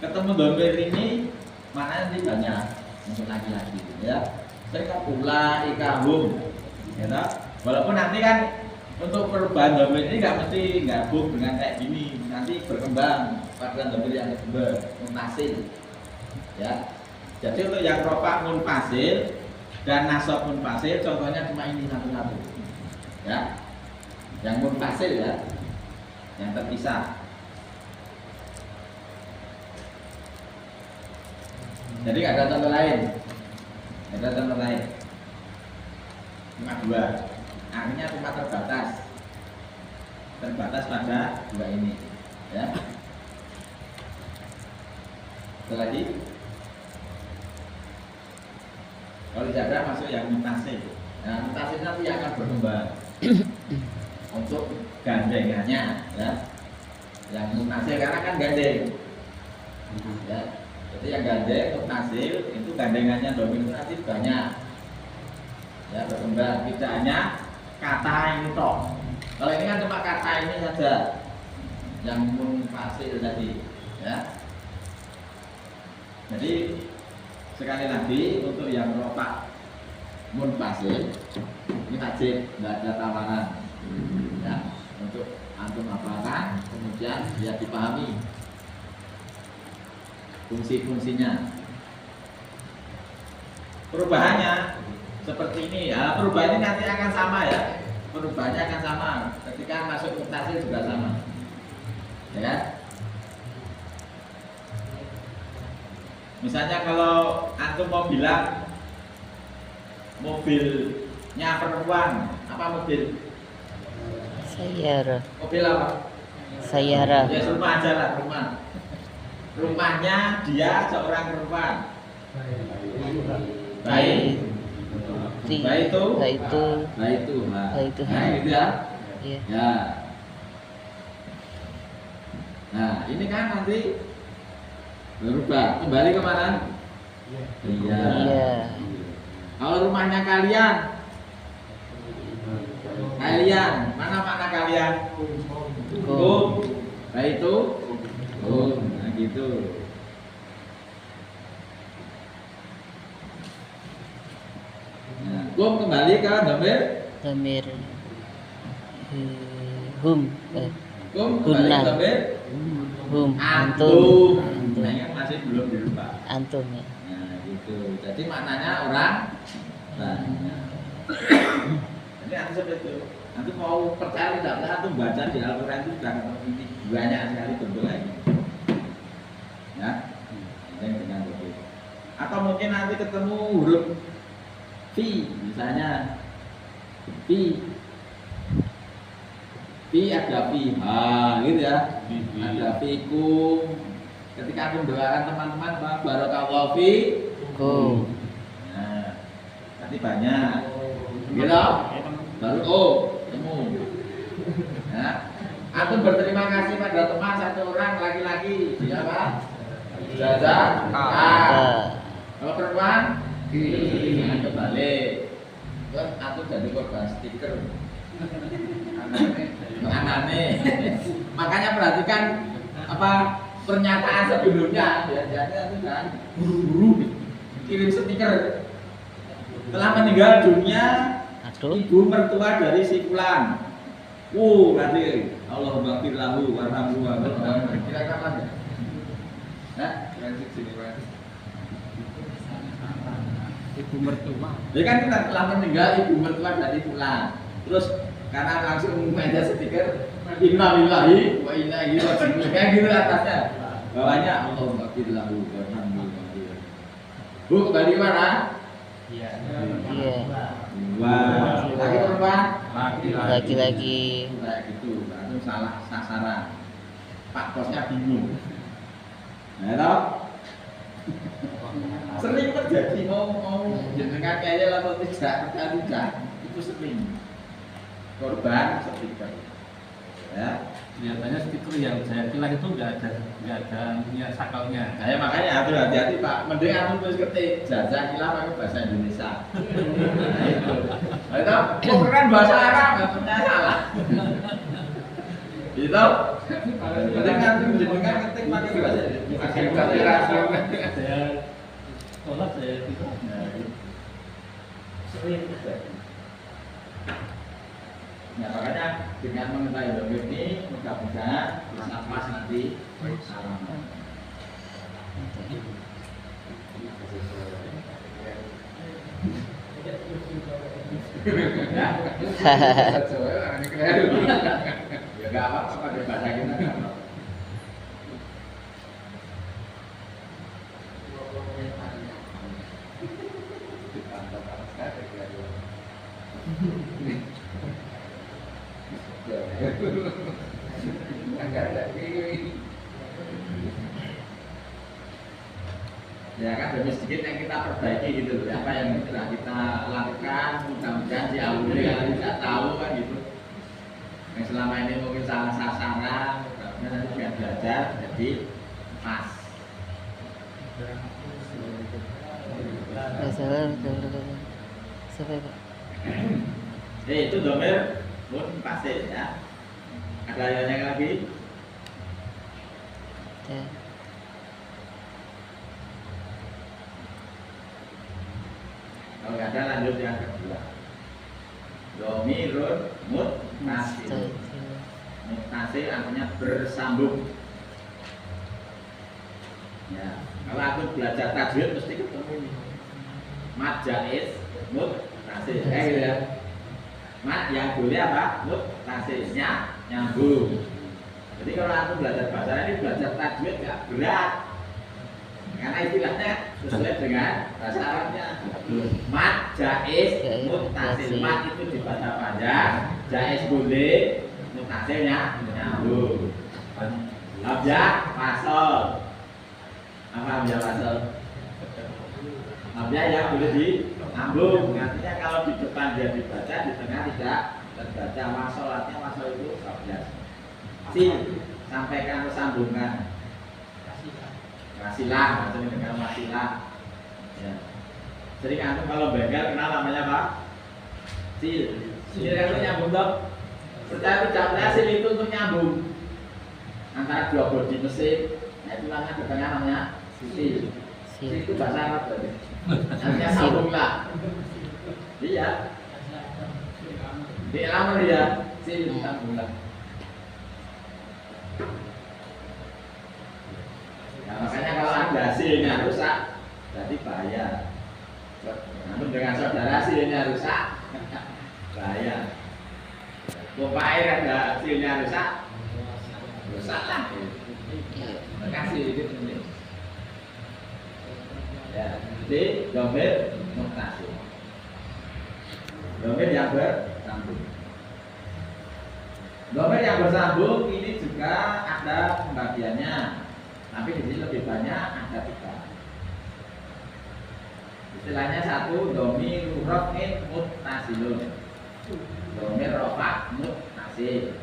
Ketemu domir ini maknanya nanti banyak untuk laki-laki, ya. Saya pula ikahum, ya. Walaupun nanti kan untuk perubahan domir ini nggak mesti gabung dengan kayak gini, nanti berkembang pada domir yang kedua, munfasil, ya. Jadi untuk yang rofa munfasil dan nasab munfasil, contohnya cuma ini satu-satu, ya. Yang munfasil ya, yang terpisah. Jadi nggak ada contoh lain, nggak ada contoh lain. Cuma dua. Artinya cuma terbatas pada dua ini, ya. Satu lagi, kalau jaga masuk yang mutasil. Nah, mutasil nanti akan berkembang untuk gandengannya, ya. Yang mutasil karena kan gandeng, ya. Jadi yang gandeng mutasil itu gandengannya dominasi banyak, ya, berkembang. Tidak hanya kata ini toh. Kalau ini kan cuma kata ini saja yang munfasil tadi, ya. Jadi sekali lagi untuk yang rofa munfasil ini wajib, nggak ada tawaran, ya. Untuk antum hafalkan, kemudian dia dipahami fungsi-fungsinya. Perubahannya seperti ini ya, perubahan ini nanti akan sama ya, perubahannya akan sama ketika masuk mutasil juga sama, ya. Misalnya kalau antum mau bilang mobilnya perempuan, apa mobil? Sayara. Mobil apa? Sayara. Ya rumah aja lah, rumah. Rumahnya dia seorang perempuan. Baik. Baik itu. Baik itu. Nah, Baik itu. nah gitu ya. Iya. Ya. Nah, ini kan nanti berubah. Kembali ke mana? Iya. Iya. Kalau rumahnya kalian, mana makna kalian? Kum. Baik itu. Nah gitu. Nah, kum kembali ke domir. Domir. Hum. Kum kembali ke Hunna. domir. Hum. Antum. Antum. Nah, yang masih belum dirubah. Antum ya. Nah gitu. Jadi maknanya orang. Nah. Jadi antum seperti itu. Antum mau percaya tidak? Antum baca di Al-Quran itu sudah ini banyak sekali bentuk lagi. Ya. Yang dengan begitu. Atau mungkin nanti ketemu huruf fi, misalnya fi ada fiha, gitu ya. Ada fikum. Ketika aku mendoakan teman-teman, barakallahu fikum. Nah, nanti banyak. Gitu. Baru temu. Ya. Aku berterima kasih pada teman satu orang laki-laki, siapa? Jaza. Kalau perempuan, kebalik. Terus aku jadi korban stiker. Aneh. Makanya perhatikan apa pernyataan sebelumnya biasanya itu kan buru-buru kirim stiker telah meninggal dunia Aduh. ibu mertua dari si Fulan. Berarti Allahumma ghfir lahu warhamhu wa kira kapan ya? Nah, Lanjut sini Pak. Ibu mertua. ya kan kita telah meninggal ibu mertua dari Fulan. Terus karena langsung ada stiker innalillahi wa inna ilaihi raji'un kayak gitu atasnya. Bawahnya Allahumma ghfir lahu warhamhu wa Bu, kembali mana? Iya. Iya. Wah, lagi perempuan? Laki-laki. Kayak gitu, langsung salah sasaran. Pak bosnya bingung. Nah, toh? Sering terjadi mau jenengan kayaknya atau tidak itu sering korban stiker. Ya, Kelihatannya stiker yang saya pilih itu nggak ada punya sakalnya. saya makanya hati-hati Pak. Mending aku tulis ketik jajah hilang pakai bahasa Indonesia. Nah, itu. Nah, itu kok keren bahasa Arab nggak pernah salah. Itu. Mending nanti jenengan ketik pakai bahasa Indonesia. Saya tolak saya tidak. Sering terjadi. Nah, makanya dengan mengetahui domir ini mudah-mudahan bisa pas nanti salaman. Ya, Jawa ini keren. ya nggak apa-apa pakai bahasa kita nggak apa-apa. Ya kan demi sedikit yang kita perbaiki gitu loh. Apa yang telah kita lakukan mudah-mudahan si Auli kalau tidak tahu kan gitu. Yang selama ini mungkin salah sasaran, mudah-mudahan nanti bisa belajar jadi pas. Sampai Pak. Itu domir pun pasti ya. Ada yang lagi? Ya. Kalau nggak ada lanjut yang kedua. Domirun muttasil. Muttasil artinya bersambung. Ya, kalau aku belajar tajwid mesti ketemu ini. Mad jaiz muttasil. Gitu ya. Mad yang boleh apa? Muttasilnya nyambung. Jadi kalau aku belajar bahasa ini belajar tajwid nggak berat. Karena istilahnya sesuai dengan bahasa Arabnya. Mad jaiz muttasil. Mad itu dibaca panjang, jaiz boleh, muttasilnya nyambung. Abjad fasal. Apa abjad fasal? Abjad yang boleh disambung. Artinya kalau di depan dia dibaca, di tengah tidak terbaca. Wasal artinya wasal itu abjad. Sampaikan atau sambungkan. Wasilah, maksudnya dengan wasilah. Ya. Sering antum kalau bengkel kenal namanya apa? Sil itu nyambung dong. Secara tidak sil itu untuk nyambung antara dua bodi mesin. Nah itu namanya di tengah namanya sil. Sil itu bahasa Arab berarti. Artinya sambung lah. Iya. Di alamar ya sil sambung lah. Nah, makanya kalau ada hasilnya rusak, jadi bahaya. Namun dengan saudara hasilnya rusak, bahaya. Pompa air ada hasilnya rusak, rusak lah. Terima kasih gitu. Ya, jadi domir muttasil. Domir yang bersambung. Domir yang bersambung ini juga ada pembagiannya. Tapi di sini lebih banyak ada 3. Istilahnya satu domir raf'in muttasilun. Domir rafa' muttasil.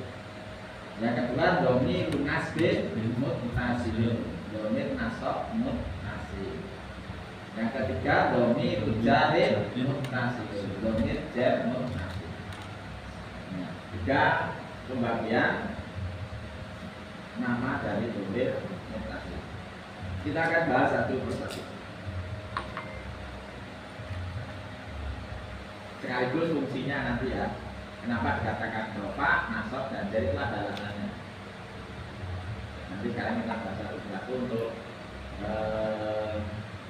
Yang kedua domir nasbin muttasilun. Domir nasab muttasil. Yang ketiga domir jarin muttasilun. Domir jar muttasil. Nah, 3 pembagian nama dari domir mutasil. Kita akan bahas satu persatu. Sekaligus fungsinya nanti ya. Kenapa dikatakan rofa, nasab, dan jadi itu ada alasannya. Nanti sekarang kita bahas satu persatu untuk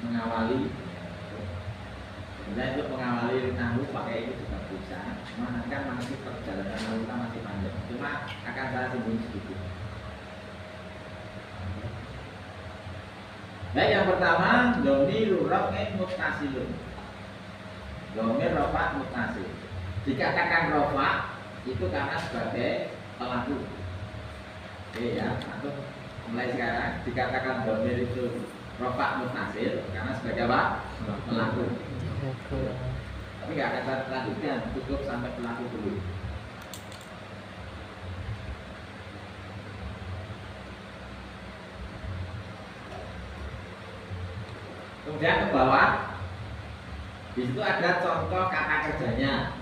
mengawali. Sebenarnya untuk mengawali nahu pakai ini juga bisa. Cuma kan masih perjalanan nahu kita masih panjang. Cuma akan saya singgung sedikit. Baik, yang pertama domir raf'in muttasilun. Domir rofa mutasil. Dikatakan rofa itu karena sebagai pelaku. Oke ya, atau mulai sekarang dikatakan domir itu rofa mutasil karena sebagai apa? Pelaku. Tapi nggak akan saya lanjutkan, cukup sampai pelaku dulu. Kemudian ke bawah, di situ ada contoh kata kerjanya,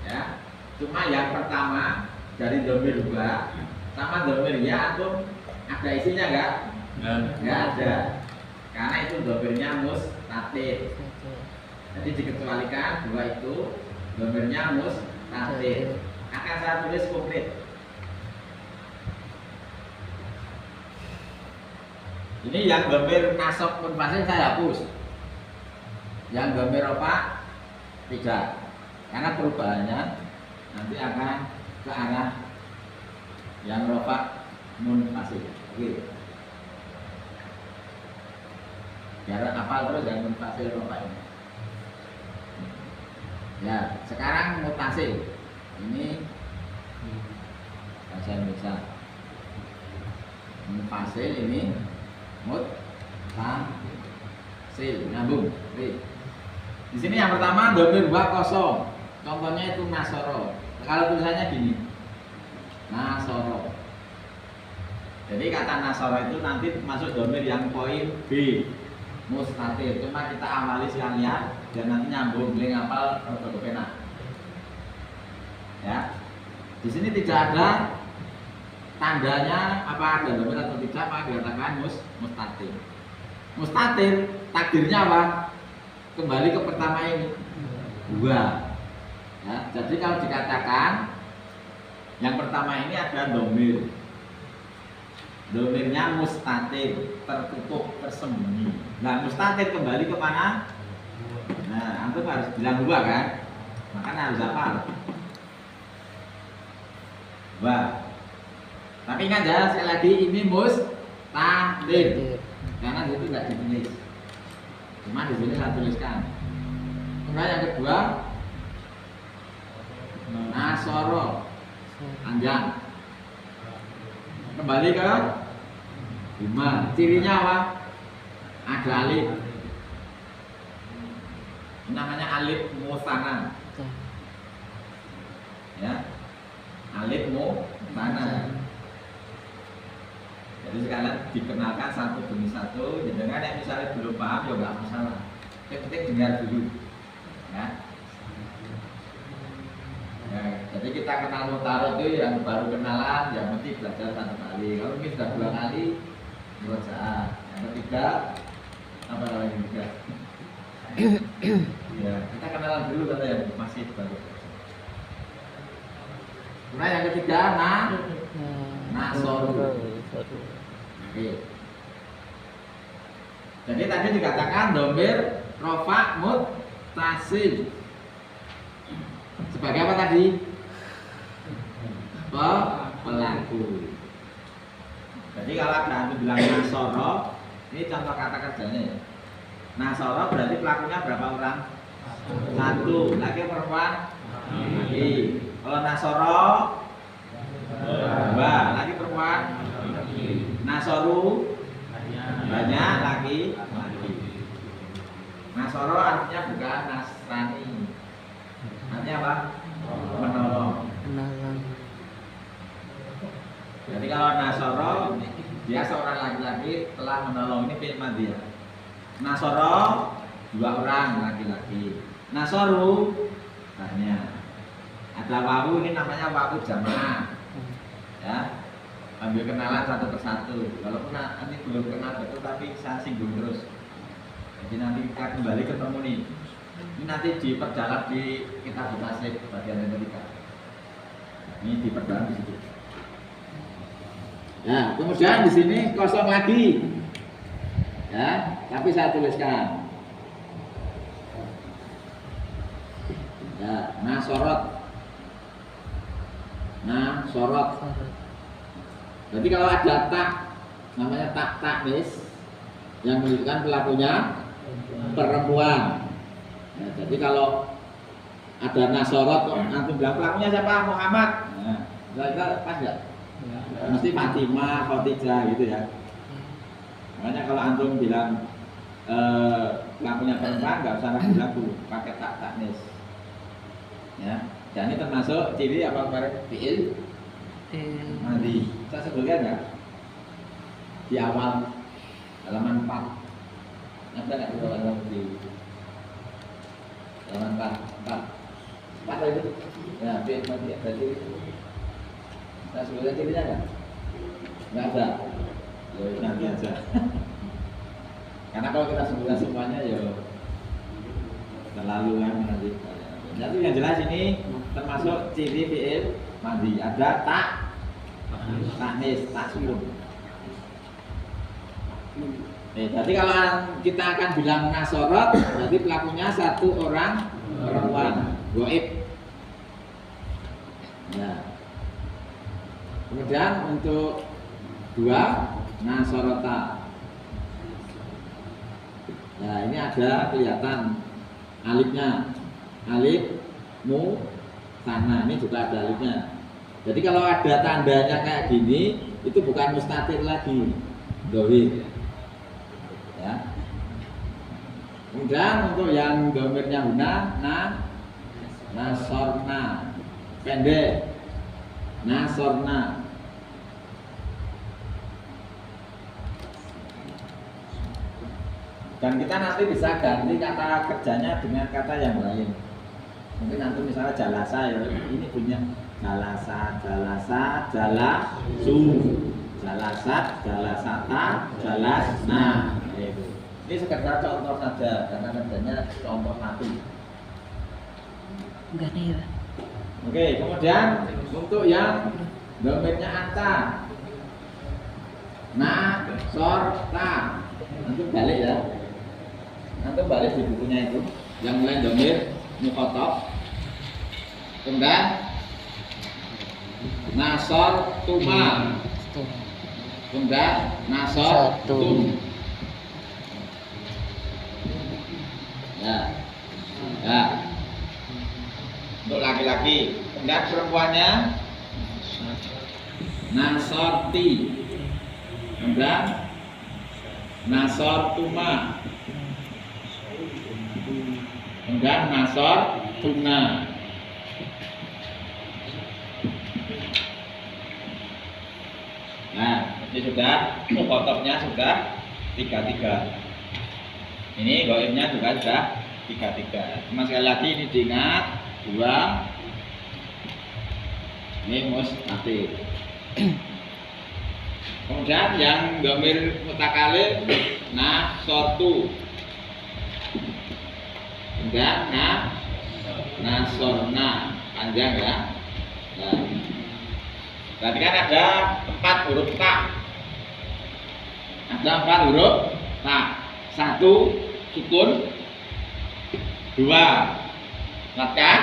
ya. Cuma yang pertama dari domir dua sama domir ya, antum ada isinya nggak? Nggak ada, karena itu domirnya mustatir. Jadi dikecualikan dua itu domirnya mustatir. Akan saya tulis komplit. Ini yang domir nasab munfasil saya hapus. Yang domir rofa tidak, karena perubahannya nanti akan ke arah yang rofa munfasil. Oke. Biar hafal terus yang munfasil rofa ini. Ya, sekarang mutasil. Ini bahasa Indonesia. Munfasil ini mutasil, nyambung. Oke. Di sini yang pertama domir dua kosong. Contohnya itu nasoro. Kalau tulisannya gini, nasoro. Jadi kata nasoro itu nanti masuk domir yang poin B, mustatir. Cuma kita amali sekalian dan nanti nyambung, boleh ngapal atau pena. Ya. Di sini tidak ada tandanya apa ada domir atau tidak, apa dikatakan mustatir. Mustatir takdirnya apa? Kembali ke pertama ini, dua. Ya, jadi kalau dikatakan yang pertama ini ada domir, domirnya mustatir, tertutup, tersembunyi. Nah, mustatir kembali ke mana? Nah, antum harus bilang dua kan? Makanya harus hafal. Dua. Tapi ingat ya, sekali lagi ini mustatir, karena itu tidak ditulis. Cuma di sini saya tuliskan. Kemudian yang kedua, nasoro, panjang. Kembali ke lima. Cirinya apa? Ada alif. Namanya alif musanna. Ya, alif musanna. Jadi sekalian dikenalkan satu demi satu. Dengan yang misalnya belum paham ya nggak masalah. Yang penting dengar dulu. Ya. Ya, jadi kita kenal mutaro itu yang baru kenalan, yang penting belajar satu kali. Kalau mungkin sudah dua kali, dua saat. Yang ketiga, apa lagi juga? Ya, kita kenalan dulu kata yang masih baru. Nah, yang ketiga, nasoru. Oke. Jadi tadi dikatakan domir rofa muttasil. Sebagai apa tadi? Pelaku. Jadi kalau ada yang bilang nasoro, ini contoh kata kerjanya ya. Nasoro berarti pelakunya berapa orang? Satu. Laki perempuan? Laki. Kalau nasoro dua. Laki perempuan? Nasoru banyak, laki. Nasoro artinya bukan Nasrani. Artinya apa? Menolong. Jadi kalau Nasoro dia seorang laki-laki telah menolong, ini fi'il madhi ya. Nasoro dua orang laki-laki. Nasoru banyak. Ada wawu, ini namanya wawu jamaah. Ya. sambil kenalan satu persatu. Kalau nanti belum kenal betul tapi saya singgung terus. Jadi nanti kita kembali ketemu nih. Ini nanti diperdalam di kitab tasik bagian yang ketiga. Ini diperdalam di situ. Nah, kemudian di sini kosong lagi. Ya, tapi saya tuliskan. Ya, nasorot. Jadi kalau ada tak, namanya tak taknis yang menunjukkan pelakunya perempuan. Nah, jadi kalau ada nasorot, nanti bilang pelakunya siapa? Muhammad. Nah, kira-kira pas nggak? Mesti Fatimah, Khadijah gitu ya. Makanya kalau antum bilang pelakunya perempuan, nggak usah ragu-ragu, pakai tak taknis. Ya, dan ini termasuk ciri apa kemarin? Fi'il madi. Saya sebutkan ya di awal halaman 4. Ada nggak di halaman di halaman 4 itu? Ya, fi'il madi ada ciri. Saya sebutkan cirinya nggak ada. Ya nanti aja. Karena kalau kita sebutkan semuanya ya terlalu lama nanti. Jadi yang jelas ini termasuk ciri fi'il madi. Ada tak, taknis, tak sulung. Jadi kalau kita akan bilang nasorot, berarti pelakunya satu orang perempuan, goib. Nah, kemudian untuk dua nasorota. Nah, ini ada kelihatan alifnya. Alif mu sana, ini juga ada alifnya. Jadi kalau ada tandanya kayak gini, itu bukan mustatir lagi, dohir. Ya. Kemudian untuk yang domirnya huna, nasorna, pendek, nasorna. Dan kita nanti bisa ganti kata kerjanya dengan kata yang lain. Mungkin nanti misalnya jalasa ya, ini punya jalasa, jalasu, jalasat, jalasata, jalasna. Ini sekedar contoh saja karena kerjanya contoh mati. Enggak nih ya. Oke, kemudian untuk yang domainnya anta, sorta, nanti balik ya. Nanti balik di bukunya itu yang mulai domir mukhotob, kemudian nasor tuma, kemudian nasor tum. Ya. Untuk laki-laki, kemudian perempuannya nasorti, kemudian nasor tuma, kemudian nasor tuna. Nah, ini sudah mukhotabnya sudah 3-3. Ini goibnya juga sudah 3-3. Cuma sekali lagi ini diingat 2. Ini mustatir. Kemudian yang domir mutakalim nasortu, kemudian nasorna, panjang ya. Nah, berarti kan ada 4 huruf tak. Ada 4 huruf tak. 1 sukun, 2 fathah,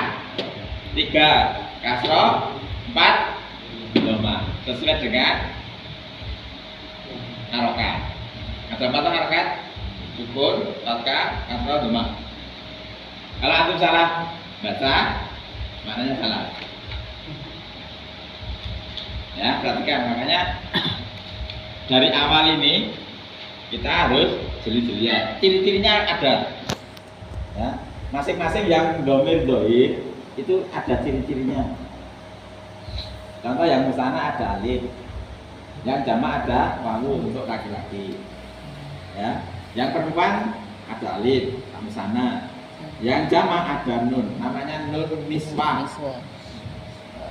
3 kasroh, 4 dhamma. Sesuai dengan harokat. Ada 4 harokat, sukun, fathah, kasroh, dhamma. Kalau antum salah baca, maknanya salah. Ya, perhatikan, makanya dari awal ini kita harus jeli-jelian. Ciri-cirinya ada. Ya, masing-masing yang domir dohir itu ada ciri-cirinya. Contoh yang musana ada alif, yang jamak ada wawu untuk laki-laki. Ya, yang perempuan ada alif, musana. Yang jamak ada nun, namanya nun niswah.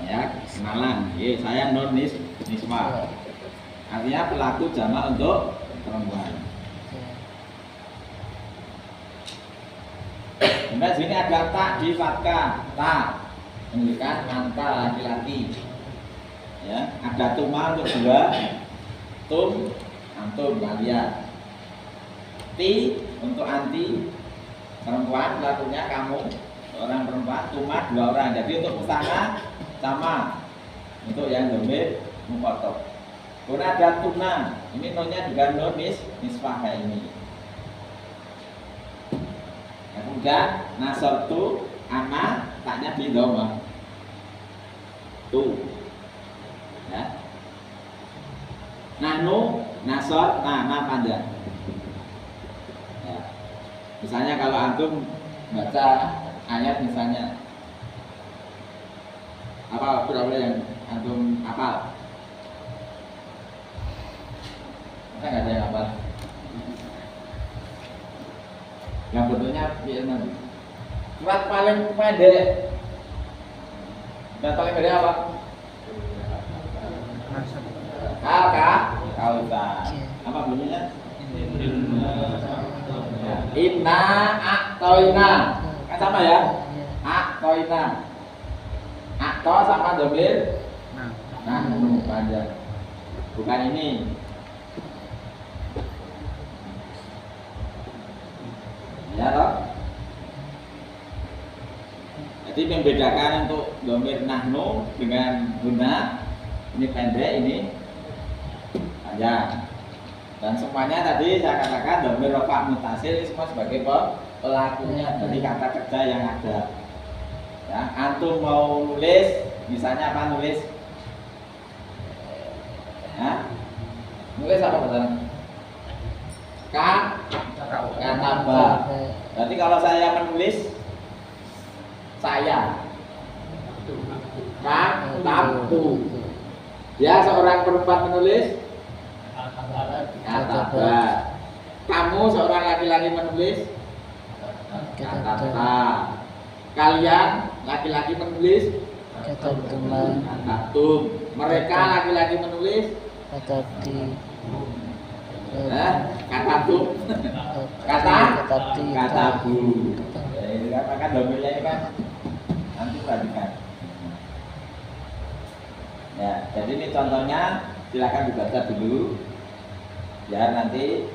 Ya, kenalan. Saya nun niswah. Artinya pelaku jamak untuk perempuan. Kemudian sini ada tak di fatkah, tak menunjukkan anta laki-laki. Ya, ada tuma untuk dua, tum, antum kalian. Ti untuk anti perempuan, pelakunya kamu orang perempuan, tuma dua orang. Jadi untuk bersama sama. Untuk yang domir mukotob. Kemudian ada tuna, ini nonnya juga non nisfah kayak ini. Nah, kemudian nasortu anak taknya di doma tuh ya. Nahnu nasor nama panjang ya. Misalnya kalau antum baca ayat misalnya apa berapa yang antum hafal? Masa nggak ada yang hafal? Yang bentuknya biasa. Surat paling pendek. Dan paling pendek apa? Kauta. Apa bunyinya? Inna a'toina. Kan sama ya? A'toina. A'to sama domir. Nah, panjang. Bukan ini. Ya toh? Jadi membedakan untuk domir nahnu dengan guna ini pendek, ini panjang. Dan semuanya tadi saya katakan domir rafa mutasil ini semua sebagai pelakunya dari kata kerja yang ada. Ya, antum mau nulis, misalnya apa nulis? Ya, nulis apa betul? Kataba. Berarti kalau saya menulis saya katabu. Ya, seorang perempuan menulis kataba. Kamu seorang laki-laki menulis kataba. Kalian laki-laki menulis katatum. Mereka laki-laki menulis katatum. Katabu. Ini kan domirnya ini kan nanti perhatikan. Ya, jadi ini contohnya silakan dibaca dulu. Ya, nanti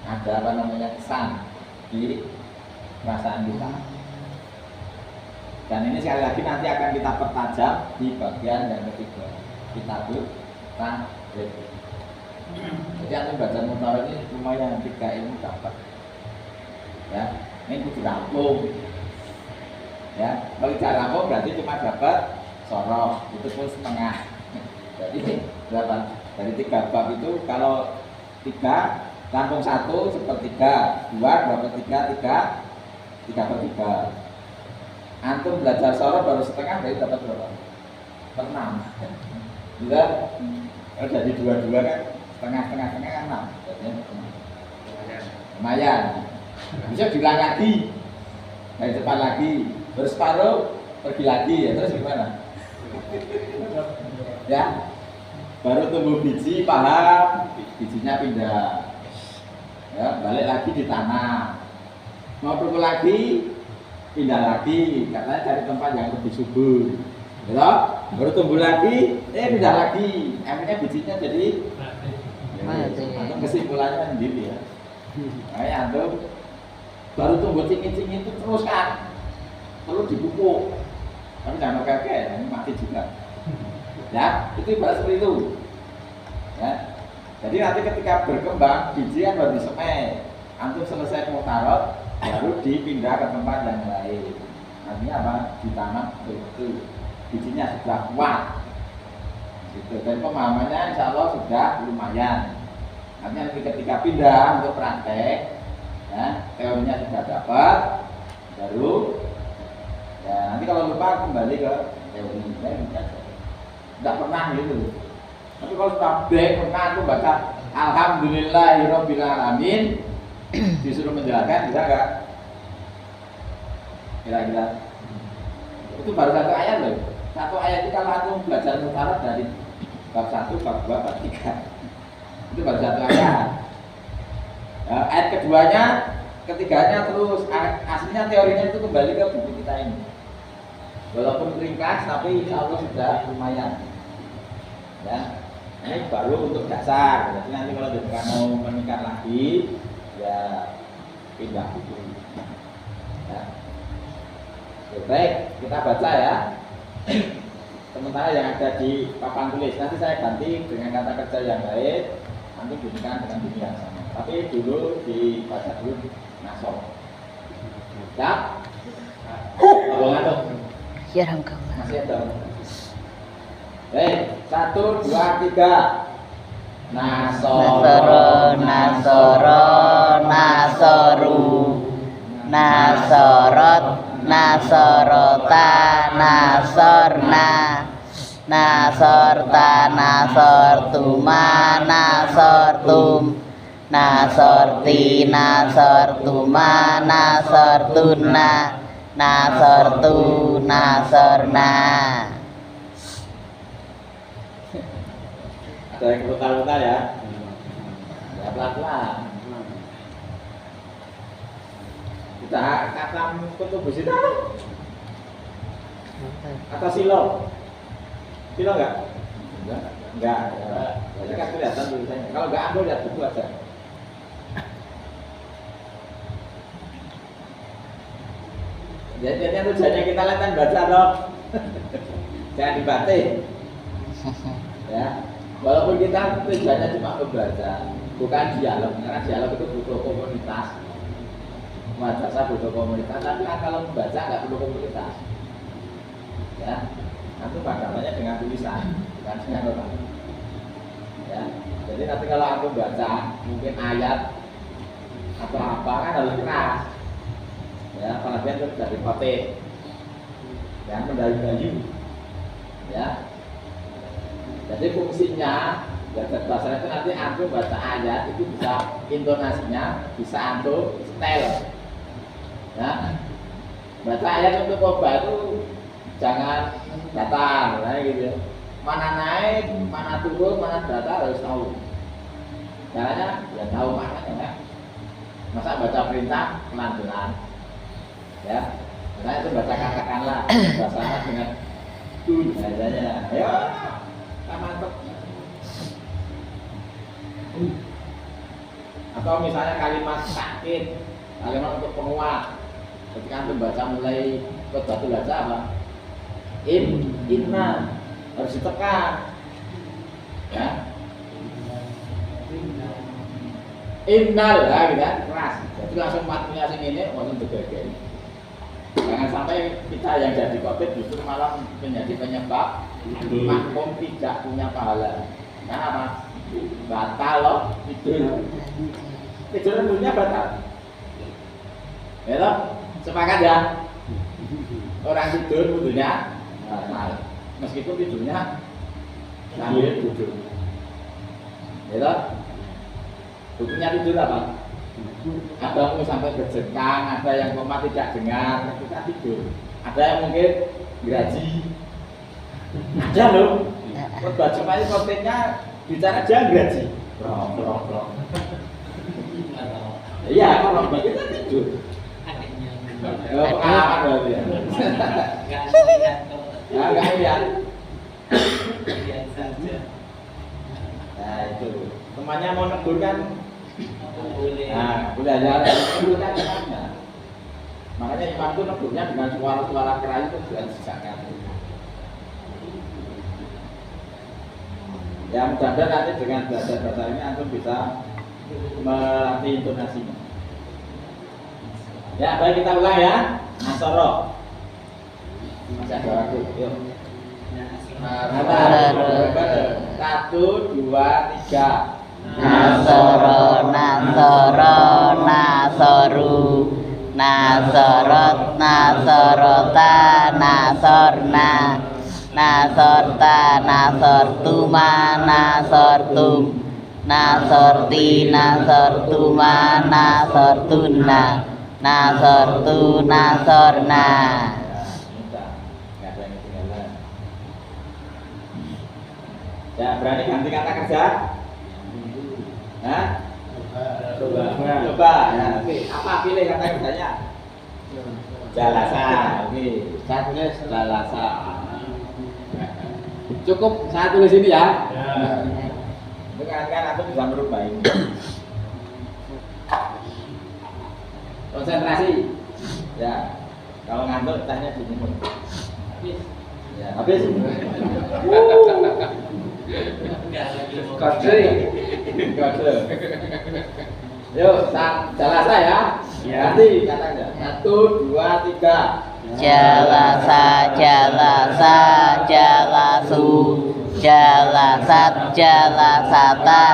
ada apa namanya kesan di perasaan kita. Dan ini sekali lagi nanti akan kita pertajam di bagian yang ketiga. Kita tahrif. Jadi antum baca mutarot ini lumayan 3 ilmu dapat. Ya, ini kudu rampung. Ya, bagi cara rampung berarti cuma dapat sorof, itu pun setengah. Jadi berapa? Dari 3 bab itu kalau 3 rampung 1 sepertiga, 2 berapa 3 per 3. Antum belajar sorof baru setengah, berarti dapat berapa? Per 6. Juga kalau jadi 2 kan setengah kan 6. Lumayan. Bisa diulang lagi, dari depan lagi, terus separuh pergi lagi ya, terus gimana? Ya, baru tumbuh biji, paham, bijinya pindah, ya balik lagi ditanam, mau tumbuh lagi, pindah lagi, katanya cari tempat yang lebih subur, gitu? Baru tumbuh lagi, pindah lagi, akhirnya bijinya jadi, antum kesimpulannya sendiri ya. Makanya antum baru tumbuh cingit-cingit itu terus kan, perlu dipupuk, tapi jangan kakek, ini mati juga. Ya, itu ibarat seperti itu. Ya, jadi nanti ketika berkembang biji kan baru disemai, antum selesai mutarot, baru dipindah ke tempat yang lain. Artinya apa? Ditanam betul, bijinya sudah kuat. Gitu. Dan pemahamannya insya Allah sudah lumayan. Artinya nanti ketika pindah untuk praktek, ya, teorinya sudah dapat, baru ya nanti kalau lupa kembali ke teorinya. Tidak pernah gitu. Tapi kalau sudah baik pernah aku baca Alhamdulillahirabbil alamin disuruh menjelaskan bisa enggak? Kira-kira itu baru 1 ayat loh. 1 ayat itu kalau aku belajar mutarot dari bab 1, bab 2, bab 3. Itu baru satu ayat. Ayat keduanya, ketiganya terus aslinya teorinya itu kembali ke buku kita ini. Walaupun ringkas tapi insya Allah sudah lumayan. Ya, ini baru untuk dasar. Jadi nanti kalau kita mau meningkat lagi, ya pindah buku. Ya. Oke, baik, kita baca ya. Sementara yang ada di papan tulis nanti saya ganti dengan kata kerja yang lain, nanti bunyikan dengan bunyi yang sama. Tapi dulu dibaca dulu nasab. Ya? Kalau ngantuk? Ya Hamka. Masih ada. Baik, 1, 2, 3. Nasoro, nasoro, nasoru, nasorot, nasorota, nasorna, nasorta, nasortuma, nasortum, nasorti, nasortuma, nasortuna, nasortu, nasorna. Ada yang putar-putar ya? Ya pelan-pelan. Kita kata kutubus itu kata silo. Silo enggak? Enggak. Jadi kan kelihatan tulisannya. Kalau enggak ambil lihat buku aja. Jadi tujuannya kita lihat kan baca dong. Jangan dibatik. Ya. Walaupun kita tujuannya cuma membaca, bukan dialog, karena dialog itu butuh komunitas. Madrasah butuh komunitas, tapi kalau membaca nggak perlu komunitas. Ya, nanti padahalnya dengan tulisan, bukan dengan orang. Ya, jadi nanti kalau aku baca mungkin ayat atau apa kan harus keras. Ya, apalagi itu dari kotek, dan mendayu-dayu. Ya. Jadi fungsinya bahasa itu nanti antum baca ayat itu bisa intonasinya, bisa antum style. Ya, baca ayat untuk khotbah itu jangan datar, nah gitu. Mana naik, mana turun, mana datar harus tahu. Caranya ya tahu maknanya. Masa baca perintah pelan-pelan, ya. Karena itu baca katakanlah bahasa dengan tuh biasanya, ya. Mantap. Atau misalnya kalimat sakit, kalimat untuk penguat. Ketika antum baca mulai khotbah baca apa? Inna harus ditekan. Ya. Innal lah gitu kan, keras. Jadi langsung matinya sing ini langsung bergeger. Jangan sampai kita yang jadi khotib justru malah menjadi penyebab makmum tidak punya pahala. Kenapa? Batal loh tidur. Tidur tentunya batal. Ya toh? Sepakat ya? Orang tidur tentunya batal. Meskipun tidurnya sambil duduk. Ya toh? Hukumnya tidur apa? Ada yang sampai berjengkang, ada yang koma tidak dengar, kita tidur. Ada yang mungkin graji. Ada loh. Khotbah Jumat kontennya bicara aja graji. Bro. Iya, kalau kita tidur. Pengalaman berarti ya. Ya, enggak lihat. Nah, itu. Temannya mau negur kan? Nah, boleh aja kan imamnya. Makanya imam itu negurnya dengan suara-suara keras itu juga disisakan. Ya mudah-mudahan nanti dengan belajar bahasa ini antum bisa melatih intonasinya. Ya, baik kita ulang ya. Nasoro. Masih ada waktu. Yuk. Satu, dua, tiga. Nasoro, nasoro, nasoru, nasorot, nasorota, nasorna, nasorta, nasortuma, nasortum, nasorti, nasortuma, nasortuna, nasortu, nasorna. Ya, berani ganti kata kerja? Hah? Coba. Ya, oke. Apa pilih kata kerjanya? Jalasa. Oke. Saya tulis jalasa. Cukup saya tulis ini ya. Itu kan aku bisa merubah ini. Konsentrasi. Ya. Kalau ngantuk tanya di sini. Ya, habis. Kode. Yuk, jalasa ya. Nanti katanya 1, 2, 3. Jalasa, jalasa, jalasu, jalasat, jalasata,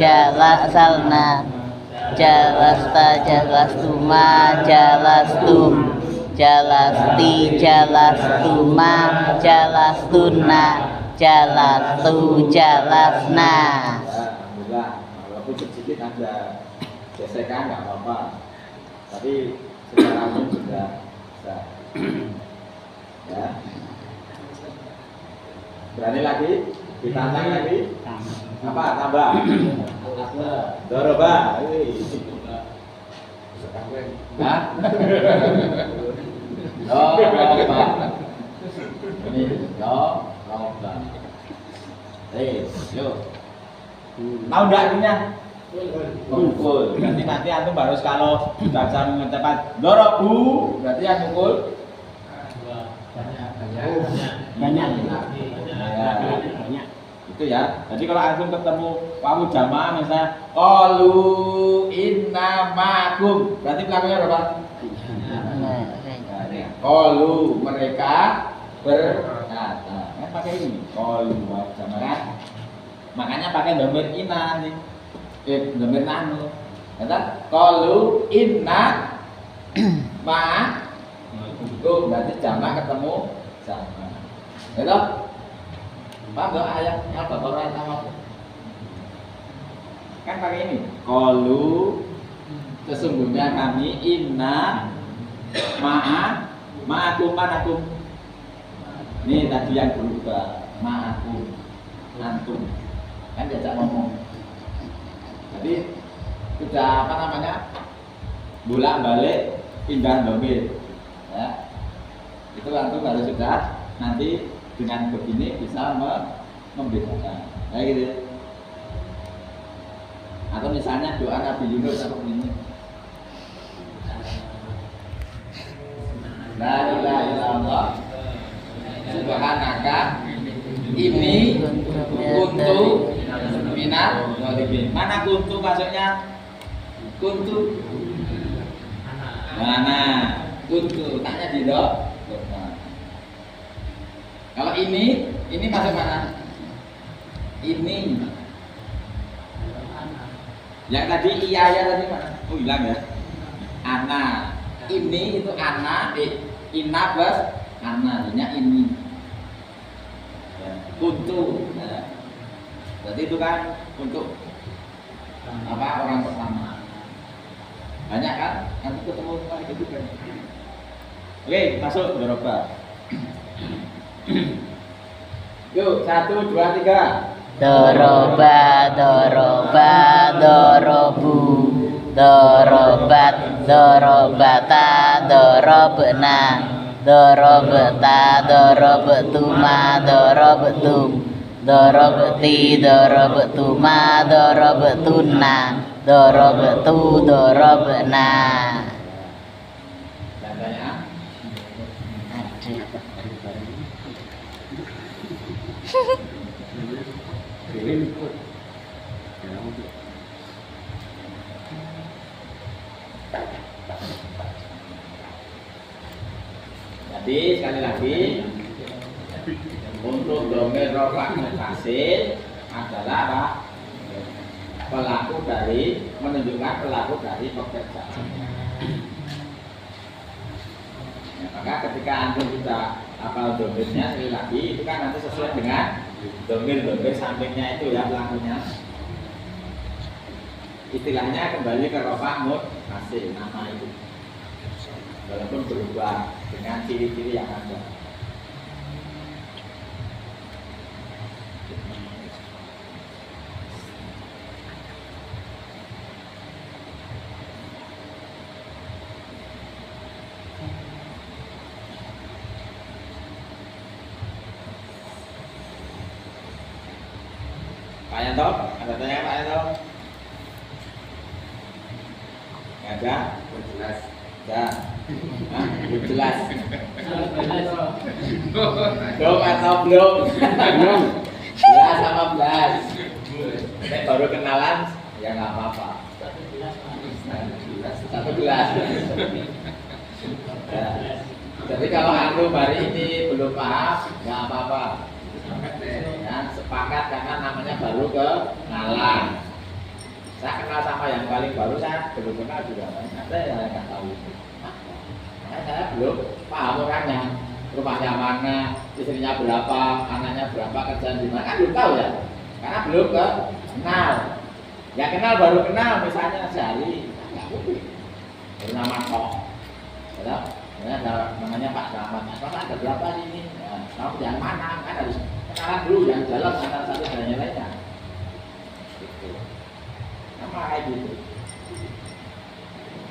jalasalna, jalasta, jalastuma, jalastum, jalasti, jalastuma, jalastuna, jalastu, jalasna. Alhamdulillah, walaupun sedikit ada gesekan nggak apa-apa, tapi secara umum sudah bisa. Ya. Berani lagi? Ditantang lagi? Apa? Tambah? Doroba. Hah? Doroba. Ini doroba. Yuk. Tahu nggak artinya? Mukul. Berarti nanti antum harus kalau sudah bisa mengucapkan dorobu, berarti yang mukul banyak. Itu ya. Jadi kalau antum ketemu kamu jamaah misalnya qalu inna ma'akum, berarti pelakunya berapa? Qalu mereka berkata. Kan pakai ini. Qalu jamaah kan. Makanya pakai dhamir inna nih. Dhamir nanu. Kata qalu inna ma'akum, berarti jamaah ketemu jamaah. Gitu? Paham gak ayatnya apa? Ayat apa? Kan pakai ini. Qalu sesungguhnya kami inna ma'akum manakum. Ini tadi yang berubah ma'akum antum. Kan diajak ngomong. Jadi sudah apa namanya? Bolak-balik pindah dhamir. Ya. Itu antum harus sudah nanti dengan begini bisa membedakan, kayak gitu. Atau misalnya doa Nabi Yunus apa ini? La ilaha illallah subhanaka inni kuntu minal dzalimin. Mana kuntu maksudnya? Kuntu mana? Kuntu tanya di do. Kalau ini masuk mana? Ini. Yang tadi iya ya tadi mana? Oh hilang ya. Ana. Ini itu ana. Ina plus ana. Ini. Kuntu. Berarti itu kan untuk apa orang pertama. Banyak kan? Nanti ketemu lagi itu kan. Oke, masuk doroba. Yuk, 1, 2, 3. Doroba, doroba, dorobu, dorobat, dorobata, dorobna, dorobeta, dorobetuma, dorobetum, dorobeti, dorobetuma, dorobetuna, dorobetu, dorobna. Jadi sekali lagi untuk dhamir rafa' mutasil adalah apa? Pelaku dari menunjukkan pelaku dari pekerjaan. Ya, maka ketika antum sudah hafal dhamirnya sekali lagi itu kan nanti sesuai dengan dhamir sampingnya itu ya pelakunya. Istilahnya kembali ke rafa' mutasil nama itu. Walaupun berubah dengan ciri-ciri yang ada. Yanto, ada tanya Pak Yanto? Nggak ada? Jelas. Dah. Hah? Belum jelas. Belum atau belum? Belum. Belas sama belas. Ini baru kenalan, ya nggak apa-apa. 1 gelas. Ya. Jadi kalau aku hari ini belum paham, nggak apa-apa. Ya, sepakat karena namanya baru kenalan. Saya kenal sama yang paling baru, saya belum kenal juga. Ada yang nggak tahu. Karena saya belum paham orangnya, rumahnya mana, istrinya berapa, anaknya berapa, kerjaan di mana, kan belum tahu ya. Karena belum kenal. Ya kenal baru kenal, misalnya sehari, nggak mungkin. Bernama Kok, ya, ada namanya Pak Selamat. Nah, ada berapa ini? Ya, kamu yang mana? Kan harus kenalan dulu, yang jalan antara satu dan yang lainnya. Gitu. Nama kayak gitu.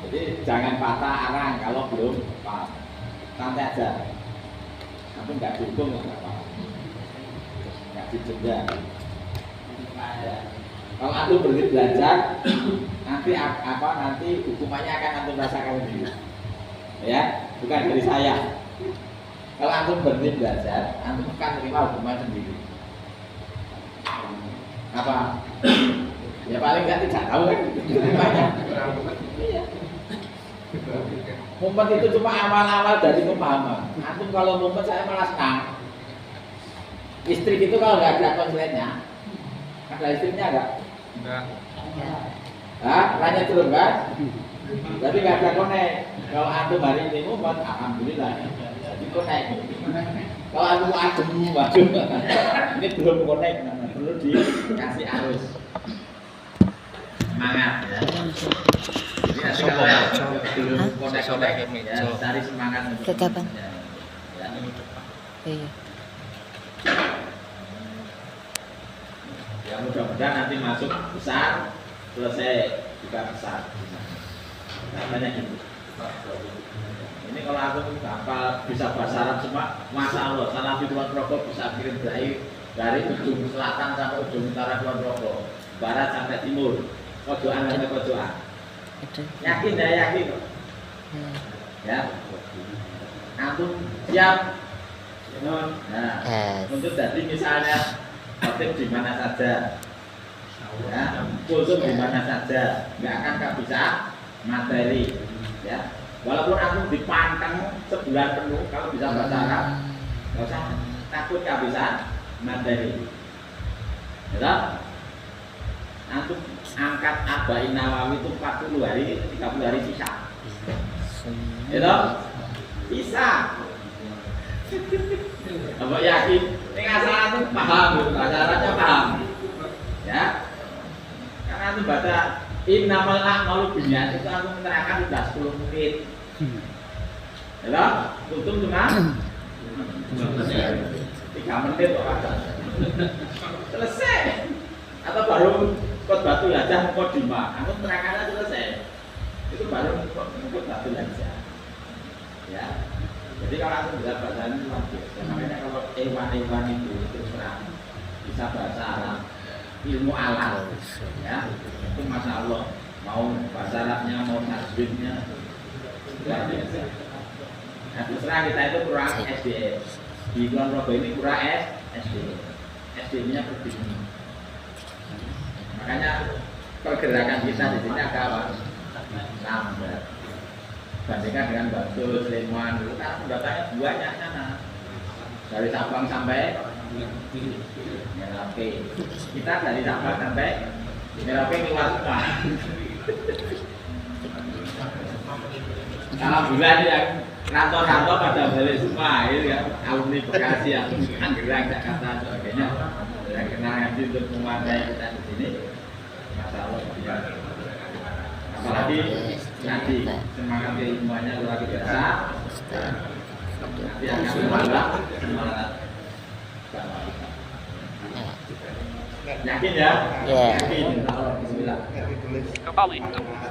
Jadi jangan patah arang kalau belum paham. Santai aja. Tapi nggak dukung nggak apa-apa. Nggak dijeda. Ya. Kalau antum berhenti belajar, nanti hukumannya akan antum rasakan sendiri. Ya, bukan dari saya. Kalau antum berhenti belajar, antum akan terima hukuman sendiri. Apa? Ya paling nggak tidak tahu kan? Iya. Mumpet itu cuma awal-awal dari pemahaman. Antum kalau mumpet saya malah senang. Listrik itu kalau nggak ada konsletnya, ada listriknya nggak? Enggak. Hah? Tanya turun kan? Berarti nggak ada konek. Kalau antum hari ini mumpet, alhamdulillah. Jadi konek. Kalau antum adem, waduh, ini belum konek, perlu dikasih arus. Semangat ya. Jadi nanti kalau yang belum konek-konek ya, cari semangat untuk Kekapan? ya. Iya. Ya mudah-mudahan nanti masuk besar, selesai juga besar. Katanya gitu. Ini kalau aku hafal bisa bahasa Arab semua, masya Allah. Salafi Kulon Progo bisa kirim dari ujung selatan sampai ujung utara Kulon Progo, barat sampai timur, pojokan sampai pojokan. Yakin ya, yakin kok. Ya. Antum siap? Nah, untuk jadi misalnya khotib di mana saja, ya, kultum di mana saja, nggak akan kehabisan materi, ya. Walaupun aku dipanteng sebulan penuh, kalau bisa bahasa Arab, nggak usah takut kehabisan materi. Ya, antum angkat Arba'in Nawawi itu 40 hari, 30 hari sisa. Ya, bisa. Abang yakin? Ini asal itu paham, bahasa Arabnya paham, ya. Karena itu baca innamal a'malu binniyat itu aku menerangkan sudah 10 menit. Ya, tutup cuma 3 menit kok. Selesai. Atau baru khotbatul hajah mukadimah, aku menerangkannya selesai. Itu baru khotbatul hajah. Ya. Jadi kalau aku bisa bahasa ini luar biasa. Makanya kalau ewan-ewan itu terus terang bisa bahasa Arab, ilmu alam, ya itu masya Allah. Mau bahasa Arabnya, mau tajwidnya luar biasa. Nah terus terang kita itu kurang SDM. Di Kulon Progo ini kurang SDM. SDM-nya berbeda. Makanya pergerakan kita di sini agak apa? Lambat. Bandingkan dengan Batu, Sleman dulu kan pendatangnya banyak sana. Dari Sabang sampai Merauke. Kita dari Sabang sampai Merauke keluar semua. Alhamdulillah ini yang kantor-kantor pada balik semua, ini ya alumni Bekasi yang Tangerang, Jakarta sebagainya. Yang kenal ngaji untuk menguasai kita di sini. Masya Allah. Apalagi nanti semangat keilmuannya luar biasa. Nanti akan menambah semangat dakwah kita. Yakin ya? Ya. Yakin. Bismillah. Kembali.